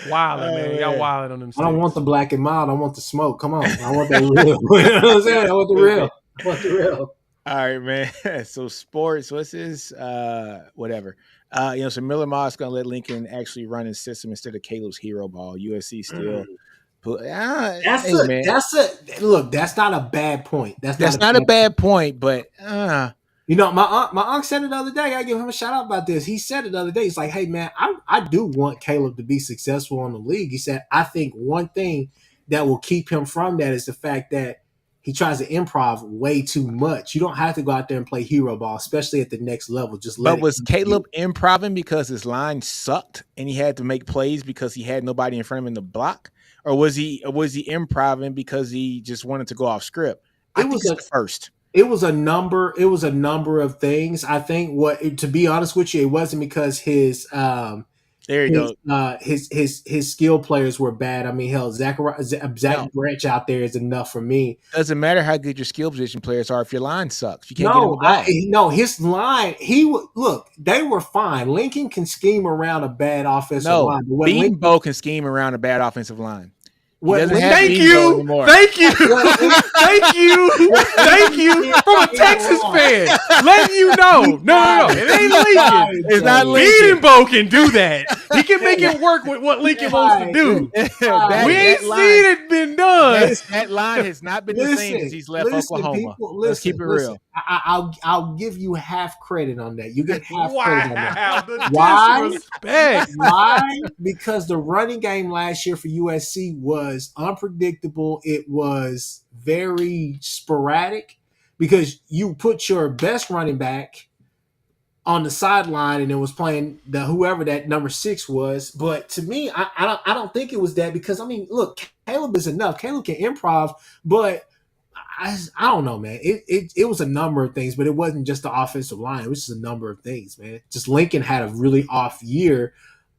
Wildin', man. Y'all wildin' on them. I don't want the black and mild. I want the smoke. Come on. I want that real. You know what I'm saying? I want the real. I want the real. All right, man. So sports, what's this? Whatever. So Miller Moss gonna let Lincoln actually run his system instead of Caleb's hero ball. USC still. Look, that's not a bad point. That's not a bad point, but my uncle said it the other day. I give him a shout out about this. He said it the other day. He's like, hey man, I do want Caleb to be successful in the league. He said, I think one thing that will keep him from that is the fact that he tries to improv way too much. You don't have to go out there and play hero ball, especially at the next level. But was Caleb improving because his line sucked and he had to make plays because he had nobody in front of him in the block? Or was he improving because he just wanted to go off script? I think it's the first. It was a number of things. I think to be honest with you, it wasn't because his there you go. His skill players were bad. I mean, hell, Zach Branch out there is enough for me. Doesn't matter how good your skill position players are if your line sucks. You can't get him the ball. No, his line. Look. They were fine. Lincoln can scheme around a bad offensive line. Beanbo can scheme around a bad offensive line. Thank you. From a Texas fan, letting you know. No, it ain't Lincoln. It's not Lincoln. Beanbo can do that. He can make it work with what Lincoln wants to do. We ain't seen it been done. That line has not been the same since he's left Oklahoma. Let's keep it real. I'll give you half credit on that. You get half credit on that. Why? Because the running game last year for USC was unpredictable. It was very sporadic because you put your best running back on the sideline and it was playing whoever that number 6 was. But to me, I don't think it was that because I mean, look, Caleb is enough. Caleb can improv, but I don't know, man. It was a number of things, but it wasn't just the offensive line. It was just a number of things, man. Just Lincoln had a really off year.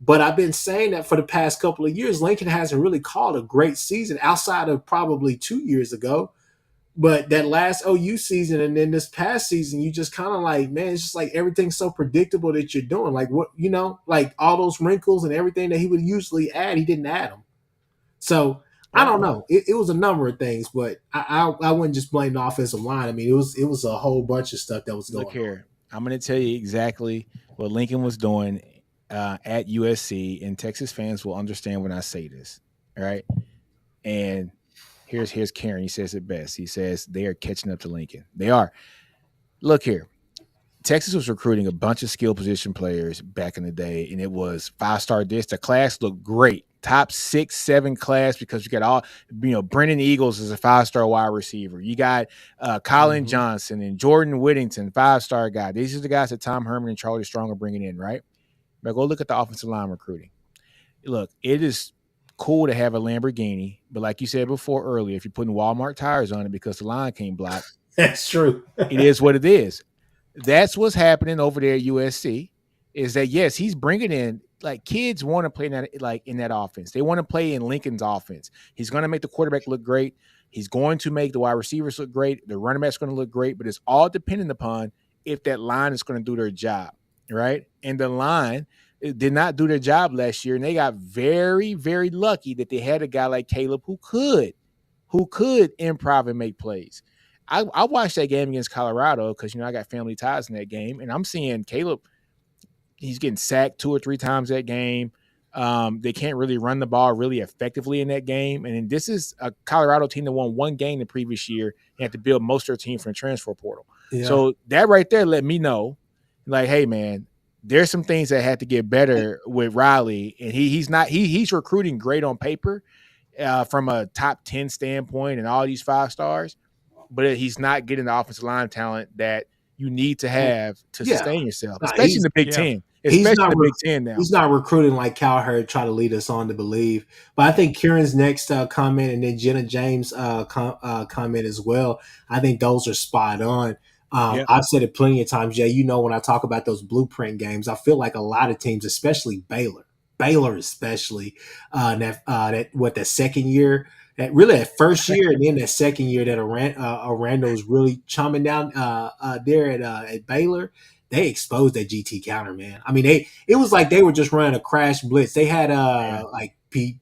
But I've been saying that for the past couple of years. Lincoln hasn't really called a great season outside of probably 2 years ago. But that last OU season and then this past season, you just kind of like, man, it's just like everything's so predictable that you're doing. Like what, like all those wrinkles and everything that he would usually add, he didn't add them. So I don't know. It was a number of things, but I wouldn't just blame the offensive line. I mean, it was a whole bunch of stuff that was Look going on. here, I'm going to tell you exactly what Lincoln was doing at USC, and Texas fans will understand when I say this. All right, and here's Karen. He says it best. He says they are catching up to Lincoln. They are. Look here. Texas was recruiting a bunch of skill position players back in the day, and it was 5-star this. The class looked great. Top 6, 7 class because you got all, Brennan Eagles is a 5-star wide receiver. You got Colin Johnson and Jordan Whittington, 5-star guy. These are the guys that Tom Herman and Charlie Strong are bringing in, right? But go look at the offensive line recruiting. Look, it is cool to have a Lamborghini, but like you said before earlier, if you're putting Walmart tires on it because the line can't block, that's true. It is what it is. That's what's happening over there at USC. Is that yes, he's bringing in like kids want to play in that offense. They want to play in Lincoln's offense. He's going to make the quarterback look great. He's going to make the wide receivers look great. The running back's going to look great, but it's all dependent upon if that line is going to do their job, right? And the line did not do their job last year, and they got very, very lucky that they had a guy like Caleb who could improv and make plays. I watched that game against Colorado because, I got family ties in that game, and I'm seeing Caleb, he's getting sacked 2 or 3 times that game. They can't really run the ball really effectively in that game. And this is a Colorado team that won 1 game the previous year and had to build most of their team from the transfer portal. Yeah. So that right there let me know, like, hey, man, there's some things that had to get better with Riley. And he's recruiting great on paper from a top 10 standpoint and all these 5 stars. But he's not getting the offensive line talent that you need to have to sustain yourself, especially in the Big Ten. Especially in the Big Ten now. He's not recruiting like Cowherd try to lead us on to believe. But I think Kieran's next comment and then Jenna James' comment as well, I think those are spot on. I've said it plenty of times, Jay. When I talk about those blueprint games, I feel like a lot of teams, especially Baylor especially, that second year, that first year and then that second year that Orlando was really chumming down there at Baylor, they exposed that GT counter, man. I mean, it was like they were just running a crash blitz. They had like Pete,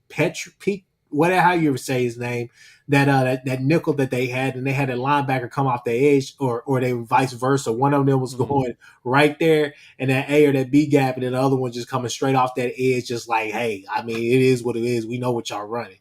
whatever how you say his name, that nickel that they had, and they had a linebacker come off the edge, or they were vice versa. One of them was going right there and that A or that B gap, and then the other one just coming straight off that edge, just like, hey, I mean, it is what it is. We know what y'all running.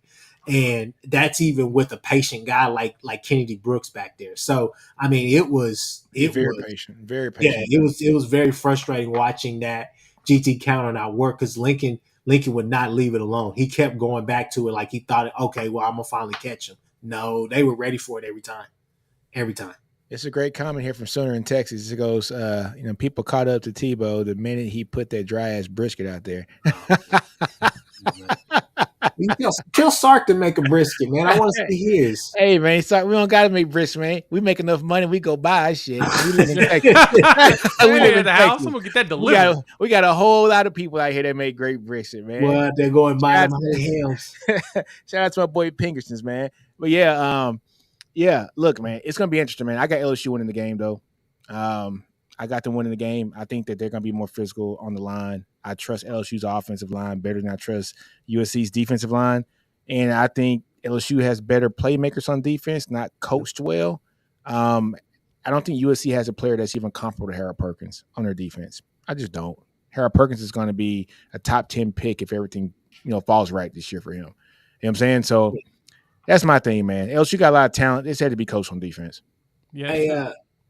And that's even with a patient guy like Kennedy Brooks back there. So I mean, it was patient, very patient. Yeah, it was very frustrating watching that GT counter not work because Lincoln would not leave it alone. He kept going back to it like he thought, okay, well, I'm gonna finally catch him. No, they were ready for it every time. It's a great comment here from Sooner in Texas. It goes, people caught up to Tebow the minute he put that dry ass brisket out there. Kill Sark to make a brisket, man. I want to see his. Hey, man, Sark, we don't got to make brisket, man. We make enough money, we go buy shit. We live in Texas. We live in the house. I'm gonna get that delivered. We got a whole lot of people out here that make great brisket, man. Well, they're going buy them hams. Shout out to my boy Pinkersons, man. But yeah, look, man, it's gonna be interesting, man. I got LSU winning the game, though. I got them winning the game. I think that they're going to be more physical on the line. I trust LSU's offensive line better than I trust USC's defensive line. And I think LSU has better playmakers on defense, not coached well. I don't think USC has a player that's even comparable to Harold Perkins on their defense. I just don't. Harold Perkins is going to be a top 10 pick if everything, falls right this year for him. You know what I'm saying? So that's my thing, man. LSU got a lot of talent. They said to be coached on defense. Yeah. Hey,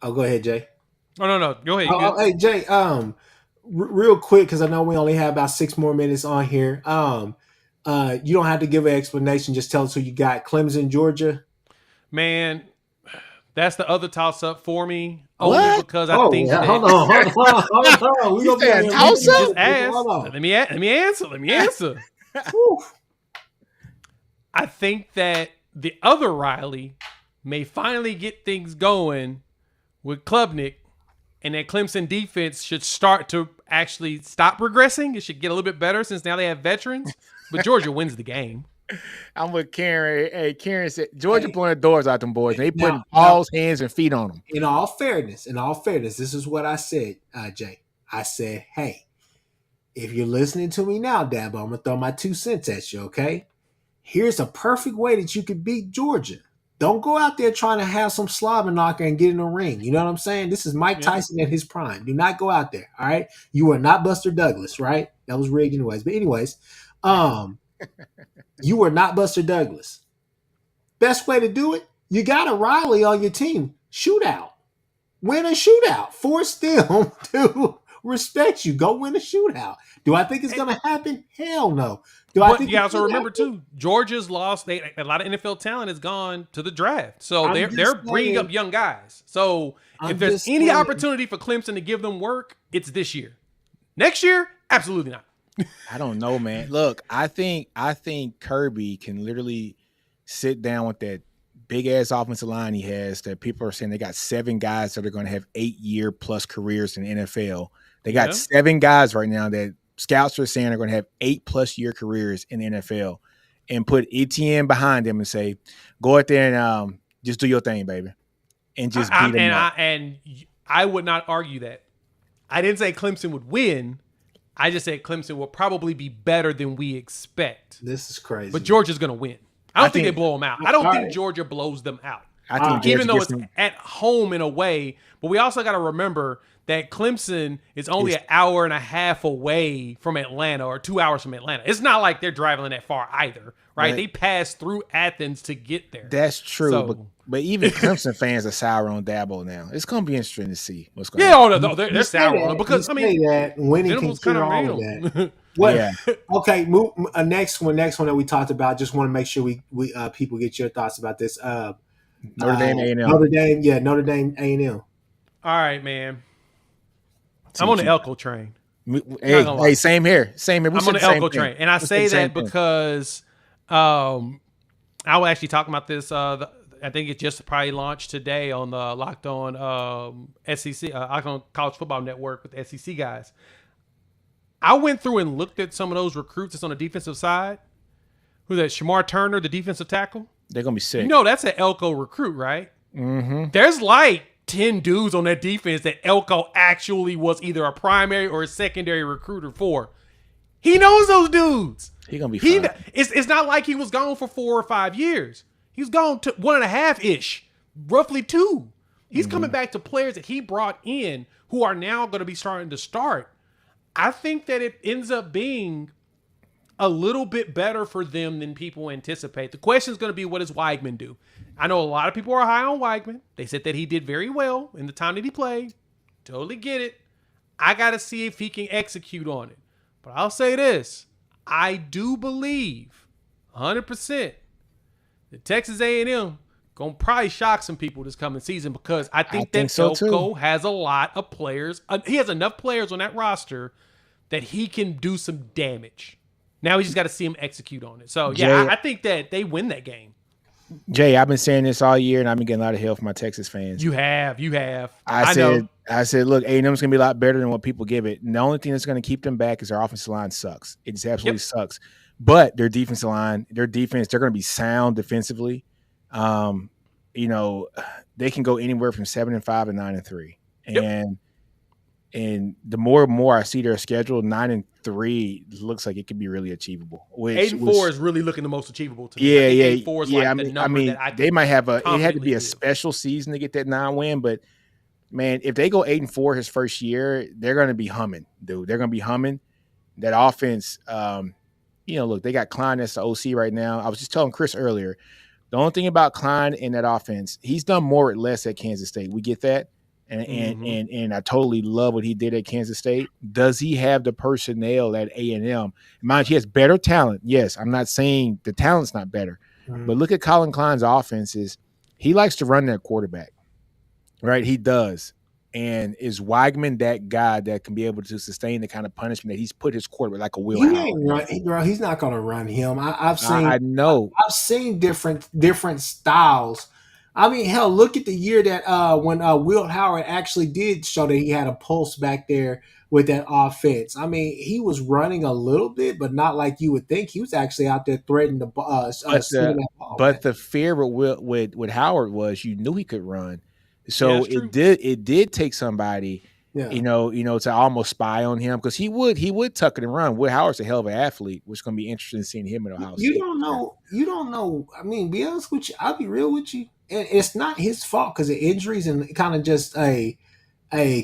go ahead, Jay. Oh, no. Go ahead. Hey, Jay, real quick, because I know we only have about 6 more minutes on here. You don't have to give an explanation. Just tell us who you got. Clemson, Georgia. Man, that's the other toss-up for me. Only because I think that... Hold on. We gonna toss-up? Let me answer. I think that the other Riley may finally get things going with Klubnik, and that Clemson defense should start to actually stop regressing. It should get a little bit better since now they have veterans. But Georgia wins the game. I'm with Karen. Hey, Karen said Georgia Hey, blowing the doors out them boys. They now, putting now, paws, hands, and feet on them. in all fairness, this is what I said, Jay. I said, hey, if you're listening to me now, Dabo, I'm gonna throw my 2 cents at you. Okay, here's a perfect way that you could beat Georgia. Don't go out there trying to have some slobber knocker and get in a ring. You know what I'm saying? This is Mike Yeah. Tyson at his prime. Do not go out there. All right. You are not Buster Douglas, right? That was rigged anyways. But anyways, you are not Buster Douglas. Best way to do it, you got a Riley on your team. Shootout. Win a shootout. Force them to respect you. Go win a shootout. Do I think it's going to happen? Hell no. Do I But think you it also could remember happen? too, Georgia's lost. A lot of NFL talent has gone to the draft, so I'm they're just bringing saying. up young guys. So I'm if there's just any saying. opportunity for Clemson to give them work, it's this year. Next year, absolutely not. I don't know, man. Look, I think Kirby can literally sit down with that big ass offensive line he has that people are saying they got 7 guys that are going to have 8-year plus careers in the NFL. They got Yeah. 7 guys right now that scouts are saying are going to have 8+ year careers in the NFL, and put ETN behind them and say, go out there and just do your thing, baby, and just beat them up. I would not argue that. I didn't say Clemson would win. I just said Clemson will probably be better than we expect. This is crazy. But Georgia's going to win. I don't think they blow them out. I don't All think right. Georgia blows them out. I think Even Georgia though gets it's them. at home in a way, but we also got to remember that Clemson is only an hour and a half away from Atlanta, or 2 hours from Atlanta. It's not like they're driving that far either, right? Right. They pass through Athens to get there. That's true, So- but even Clemson fans are sour on Dabo now. It's going to be interesting to see what's going Yeah, on. oh, no, they're sour on it because, I mean, that winning can Venables kind cure of all made of that. them. What? Yeah. Okay, next one that we talked about. Just want to make sure we people get your thoughts about this. Notre Dame A&M. Notre Dame A&M. All right, man. I'm on the Elko train. Hey, same here. Same here. I'm on the Elko train. And I say that because I was actually talking about this. I think it just probably launched today on the Locked On SEC, Locked On College Football Network with the SEC guys. I went through and looked at some of those recruits that's on the defensive side. Who's that? Shamar Turner, the defensive tackle. They're going to be sick. You know, that's an Elko recruit, right? Mm-hmm. There's like 10 dudes on that defense that Elko actually was either a primary or a secondary recruiter for. He knows those dudes. He's going to be fine. It's not like he was gone for 4 or 5 years. He was gone to 1.5-ish, roughly 2. He's coming back to players that he brought in who are now going to be starting to start. I think that it ends up being a little bit better for them than people anticipate. The question is going to be, what does Weigman do? I know a lot of people are high on Weigman. They said that he did very well in the time that he played. Totally get it. I got to see if he can execute on it. But I'll say this. I do believe 100% that Texas A&M going to probably shock some people this coming season, because I think that so Elko has a lot of players. He has enough players on that roster that he can do some damage. Now we just got to see him execute on it. So, yeah, I think that they win that game. Jay, I've been saying this all year, and I've been getting a lot of hell from my Texas fans. You have. I know. said, look, A&M's going to be a lot better than what people give it. And the only thing that's going to keep them back is their offensive line sucks. It just absolutely sucks. But their defensive line, they're going to be sound defensively. You know, they can go anywhere from 7-5 to 9-3. And the more and more I see their schedule, 9-3 looks like it could be really achievable. 8-4 is really looking the most achievable to me. Yeah, I think yeah, 8-4 is yeah. like the number that I they might have it had to be a feel. special season to get that 9 win, but man, if they go 8-4 his first year, they're going to be humming, dude. They're going to be humming. That offense, you know, look, they got Klein as the OC right now. I was just telling Chris earlier, the only thing about Klein in that offense, he's done more with less at Kansas State. We get that. And I totally love what he did at Kansas State. Does he have the personnel at A&M? Mind you, he has better talent. Yes, I'm not saying the talent's not better. But look at Colin Klein's offenses. He likes to run that quarterback, right? He does. And is Weigman that guy that can be able to sustain the kind of punishment that he's put his quarterback like a wheelhouse? He ain't run, bro. He's not going to run him. I've seen. I know. I've seen different styles I mean, hell, look at the year that when Will Howard actually did show that he had a pulse back there with that offense. I mean, he was running a little bit, but not like you would think. He was actually out there threading the But slinging the that ball, man. fear with Howard was you knew he could run, Yeah, so that's true. it did take somebody, Yeah. to almost spy on him because he would tuck it and run. Will Howard's a hell of an athlete, which is going to be interesting seeing him at Ohio You State don't this year. know. You don't know. I mean, be honest with you. I'll be real with you, and it's not his fault because of injuries and kind of just a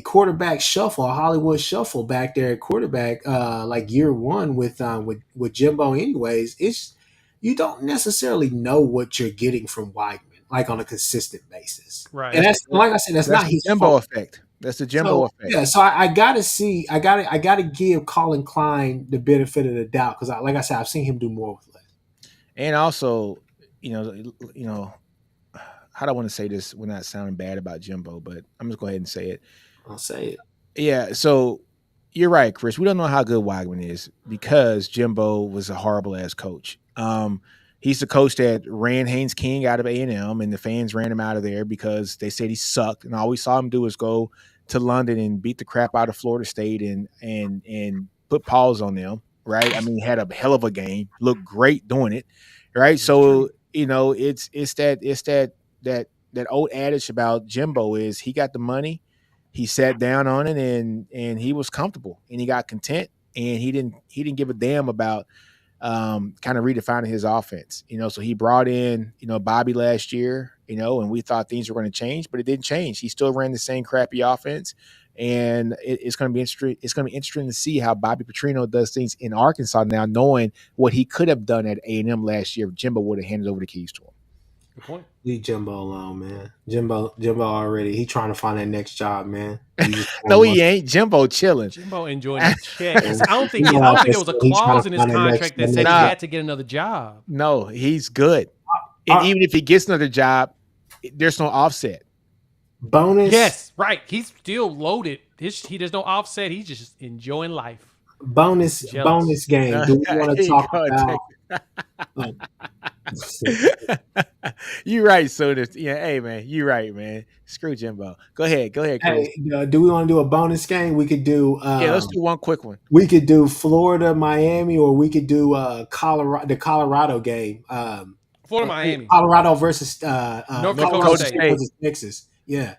quarterback shuffle, a Hollywood shuffle back there at quarterback, like year one with Jimbo. Anyways, it's you don't necessarily know what you're getting from Weidman like on a consistent basis, and Right. That's that's like I said, that's that's not the his Jimbo fault. effect. That's the Jimbo So effect. yeah, so I gotta see, I gotta give Colin Klein the benefit of the doubt because, like I said, I've seen him do more with less. And also, you know, you know, how do I want to say this without sounding bad about Jimbo, but I'm just go ahead and say it. I'll say it. Yeah, so you're right, Chris. We don't know how good Wagman is because Jimbo was a horrible ass coach. He's the coach that ran Haynes King out of A&M, and the fans ran him out of there because they said he sucked. And all we saw him do was go to London and beat the crap out of Florida State and put paws on them. Right? I mean, he had a hell of a game, looked great doing it. Right? That's true. So it's that old adage about Jimbo is he got the money, he sat down on it and he was comfortable and he got content and he didn't give a damn about kind of redefining his offense. So he brought in, Bobby last year, and we thought things were going to change, but it didn't change. He still ran the same crappy offense. And it's going to be interesting. It's going to be interesting to see how Bobby Petrino does things in Arkansas now, knowing what he could have done at A&M last year if Jimbo would have handed over the keys to him. Good point. Leave Jimbo alone, man. Jimbo already. He trying to find that next job, man. He just No, one he ain't. Jimbo chilling. Jimbo enjoying that check. and I don't you think. know, I like don't I think there was said, a he trying clause to in his find that next contract that that said next he Nah, had to get another job. no, he's good. And uh, even if he gets another job, there's no offset. bonus Yes, right. He's still loaded. He there's no offset. He's just enjoying life. Jealous. bonus game. Do we want to Here you talk go, about? Texas. Uh, You right, Soda. Yeah, hey man, you right, man. Screw Jimbo. Go ahead, Chris. hey, do we want to do a bonus game? Yeah, let's do one quick one. We could do Florida, Miami, or we could do Colorado, the Colorado game. Florida, Miami, Colorado versus North North Dakota Colorado Dakota State. State State. versus Texas. Yeah,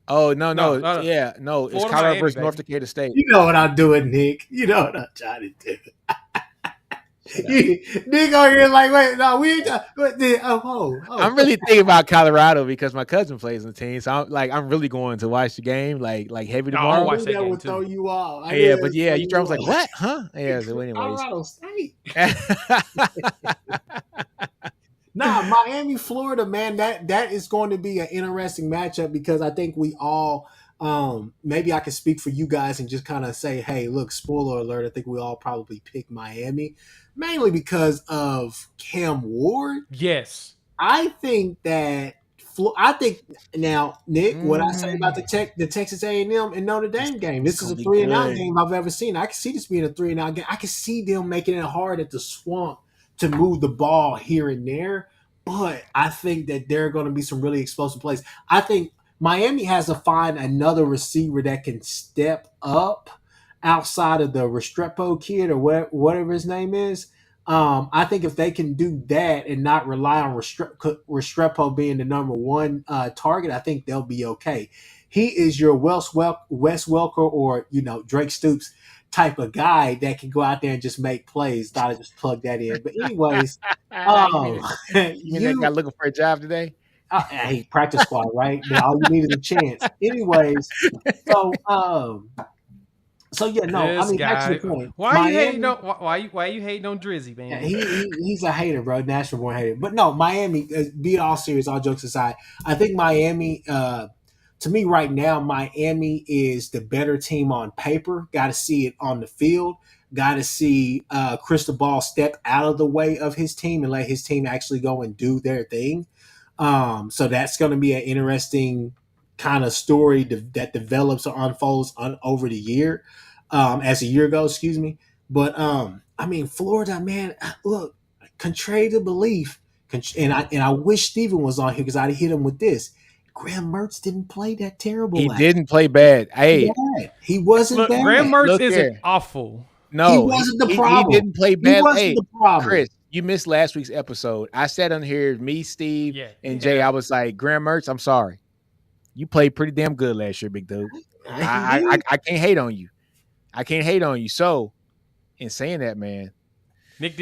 Oh no, No, no, no, no. yeah, no. It's Florida, Colorado Miami, versus North baby. Dakota State. you know what I'm doing, Nick. You know what I'm trying to do. Shut up. Nick over here like, wait, no, we ain't. I'm really thinking about Colorado because my cousin plays on the team, so I'm really going to watch the game like heavy No, I'm gonna I tomorrow. watch knew that that game would throw too. you off. I knew Yeah, that but would yeah, throw you you drums like off. what? Huh? Yeah. So, anyways. Colorado State. Nah, Miami, Florida, man, that is going to be an interesting matchup because I think we all maybe I can speak for you guys and just kind of say, hey, look, spoiler alert, I think we all probably pick Miami, mainly because of Cam Ward. Yes. I think that I think now, Nick, what I say about Mm, the Texas A&M and Notre it's, Dame game. it's This is gonna a be 3-and-out good. game I've ever seen. I can see this being a 3-and-out game. I can see them making it hard at the Swamp to move the ball here and there. But I think that there are going to be some really explosive plays. I think Miami has to find another receiver that can step up outside of the Restrepo kid or whatever his name is. I think if they can do that and not rely on Restrepo being the number one target, I think they'll be okay. He is your Wes Welker or Drake Stoops type of guy that can go out there and just make plays. Thought I just plug that in, but anyways, you um, mean you mean that guy you looking for a job today? hey, practice squad, right? All you need is a chance. Anyways, so yeah, no, I This mean back to the guy. point. Why are you hating Miami, on? Why you hating on Drizzy, yeah, man? he's a hater, bro. National born hater. But no, Miami. Be all serious, all jokes aside, I think Miami. To me, right now, Miami is the better team on paper. Got to see it on the field. Got to see Cristobal step out of the way of his team and let his team actually go and do their thing. So that's going to be an interesting kind of story that develops or unfolds over the year, as the year goes. Excuse me, but I mean, Florida, man. Look, contrary to belief, And I wish Steven was on here because I'd hit him with this. Graham Mertz didn't play that terrible He last didn't play bad. Hey, bad. He wasn't Look, Graham bad. Mertz look isn't here. awful. He No, wasn't the he problem. didn't play He bad. wasn't Hey, the problem. Chris, you missed last week's episode. I sat on here, me, Steve, Yeah, and Jay. I was like, Graham Mertz, I'm sorry. You played pretty damn good last year, big dude. I can't hate on you. I can't hate on you. So, in saying that, man, Nick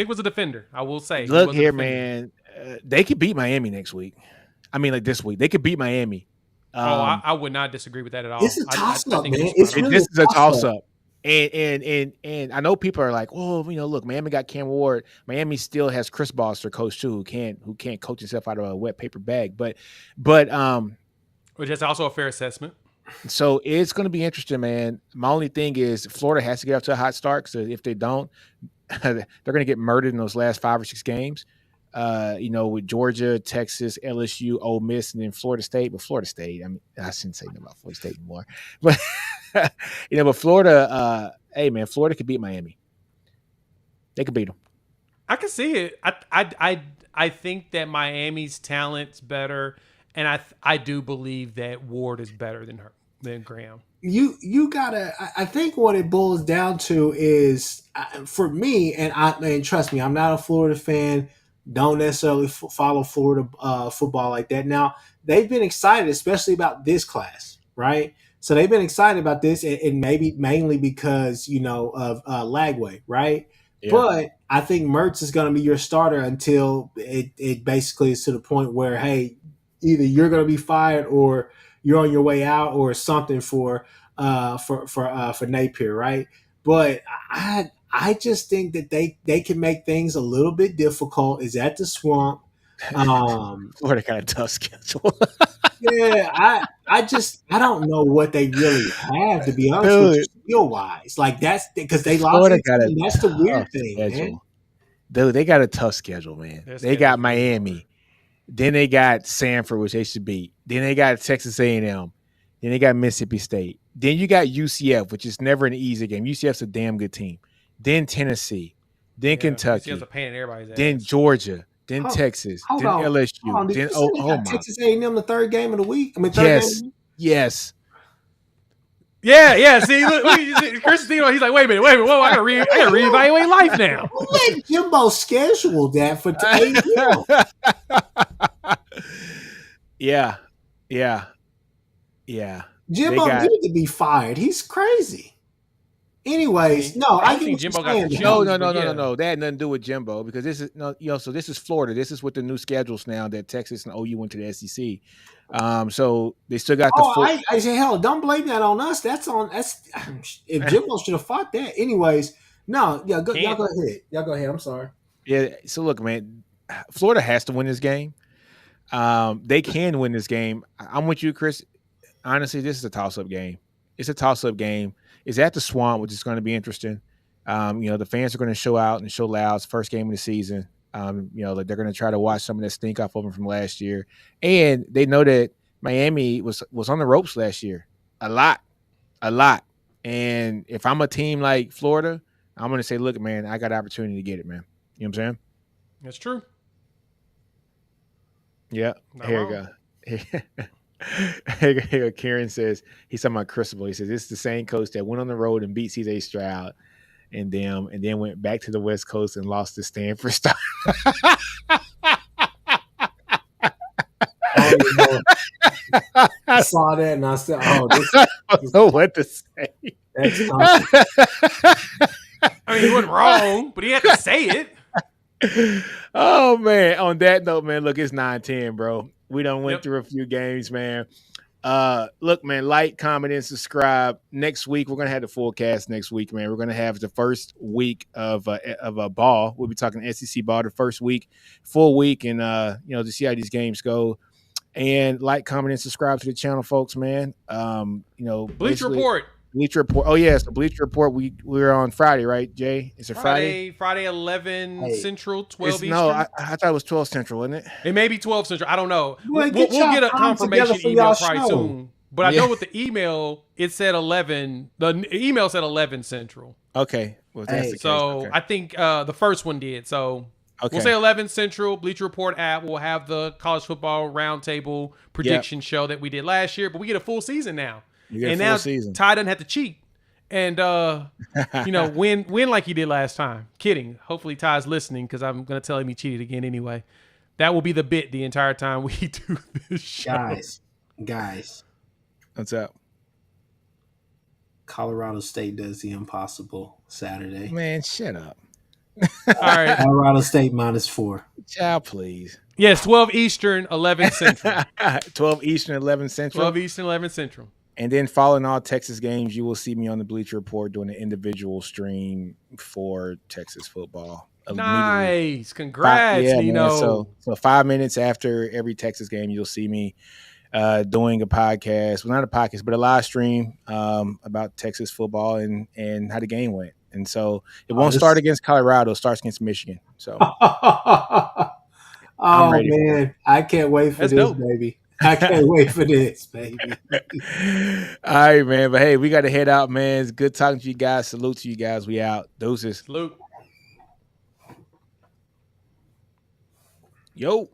was a defender. I will say. look here, man. They could beat Miami next week. I mean, like this week, they could beat Miami. I would not disagree with that at all. It's a toss-up, man. This is a toss-up. And I know people are like, oh, look, Miami got Cam Ward. Miami still has Chris Bosh, their coach too, who can't coach himself out of a wet paper bag. But which is also a fair assessment. So it's going to be interesting, man. My only thing is Florida has to get up to a hot start because if they don't, they're going to get murdered in those last 5 or 6 games. With Georgia, Texas, LSU, Ole Miss, and then Florida State. But Florida State, I mean, I shouldn't say nothing about Florida State anymore. But but Florida, hey man, Florida could beat Miami. They could beat them. I can see it. I think that Miami's talent's better, and I do believe that Ward is better than Graham. You gotta. I think what it boils down to is for me, and trust me, I'm not a Florida fan. Don't necessarily follow Florida football like that. Now they've been excited, especially about this class, right? So they've been excited about this, and maybe mainly because of Lagway, right? Yeah. But I think Mertz is going to be your starter until it basically is to the point where, hey, either you're going to be fired or you're on your way out or something for Napier, right? But I just think that they can make things a little bit difficult. Is at the Swamp. Florida got a tough schedule. Yeah, I don't know what they really have, to be honest with you, skill wise. Like that's because they lost. That's the weird thing, schedule. Man. Dude, they got a tough schedule, man. They got Miami, then they got Sanford, which they should beat. Then they got Texas A&M. Then they got Mississippi State. Then you got UCF, which is never an easy game. UCF's a damn good team. Then Tennessee. Then Kentucky. UCF's a pain in everybody's ass. Then Georgia. Then Texas. Then LSU. Then Oklahoma. Texas A&M the third game of the week. Yes. Game of the week? Yes. Yeah. See, look, Chris, he's like, wait a minute. Whoa, I gotta reevaluate life now. Let Jimbo schedule that for A&M. Yeah. Jimbo needed to be fired. He's crazy. Anyways, no, I think Jimbo got no. That had nothing to do with Jimbo because this is so this is Florida. This is with the new schedules now that Texas and OU went to the SEC. So they still got the. I say, hell, don't blame that on us. That's if Jimbo should have fought that. Anyways, no, y'all go ahead. I'm sorry. Yeah. So look, man, Florida has to win this game. They can win this game. I'm with you, Chris. Honestly, this is a toss-up game. It's a toss-up game. It's at the Swamp, which is going to be interesting. The fans are going to show out and show loud. It's first game of the season. They're going to try to watch some of that stink off of them from last year. And they know that Miami was on the ropes last year. A lot. And if I'm a team like Florida, I'm going to say, look, man, I got an opportunity to get it, man. You know what I'm saying? That's true. Yeah. Here we go. Here, Karen says he's talking about Cristobal. He says this is the same coach that went on the road and beat CJ Stroud and then went back to the West Coast and lost to Stanford. I saw that and I said, "Oh, I don't know what to say." I mean, he wasn't wrong, but he had to say it. Oh man! On that note, man, look, it's 9-10, bro. We done went through a few games, man. Look, man, like, comment, and subscribe. Next week, we're gonna have the full cast. Next week, man, we're gonna have the first week of a ball. We'll be talking SEC ball the first week, full week, and to see how these games go. And like, comment, and subscribe to the channel, folks, man. Bleacher Report. Bleacher Report. Oh yes, the Bleacher Report. We're on Friday, right, Jay? Is it Friday? Friday 11 Central, 12 Eastern. No, I thought it was 12 Central, wasn't it? It may be 12 Central. I don't know. We'll get a confirmation email probably soon. But I know with the email, it said 11. The email said 11 Central. Okay. Well, that's the case. So I think the first one did. So Okay. We'll say 11 Central. Bleacher Report app will have the college football roundtable prediction show that we did last year, but we get a full season now. You get And a full now season. Ty doesn't have to cheat and win like he did last time. Kidding. Hopefully Ty's listening because I'm gonna tell him he cheated again anyway. That will be the bit the entire time we do this show. Guys. What's up? Colorado State does the impossible Saturday. Man, shut up. All right. Colorado State -4. Child, please. Yes, 12 Eastern, 11 Central. 12 Eastern, 11 Central. 12 Eastern, 11 Central. And then following all Texas games, you will see me on the Bleacher Report doing an individual stream for Texas football. Nice. Congrats, Nino. So 5 minutes after every Texas game, you'll see me doing a podcast. Well, not a podcast, but a live stream about Texas football and how the game went. And so it won't start against Colorado. It starts against Michigan. So oh, man. I can't wait for this, baby. I can't wait for this, baby. All right, man. But, hey, we got to head out, man. It's good talking to you guys. Salute to you guys. We out. Deuces. Salute. Yo.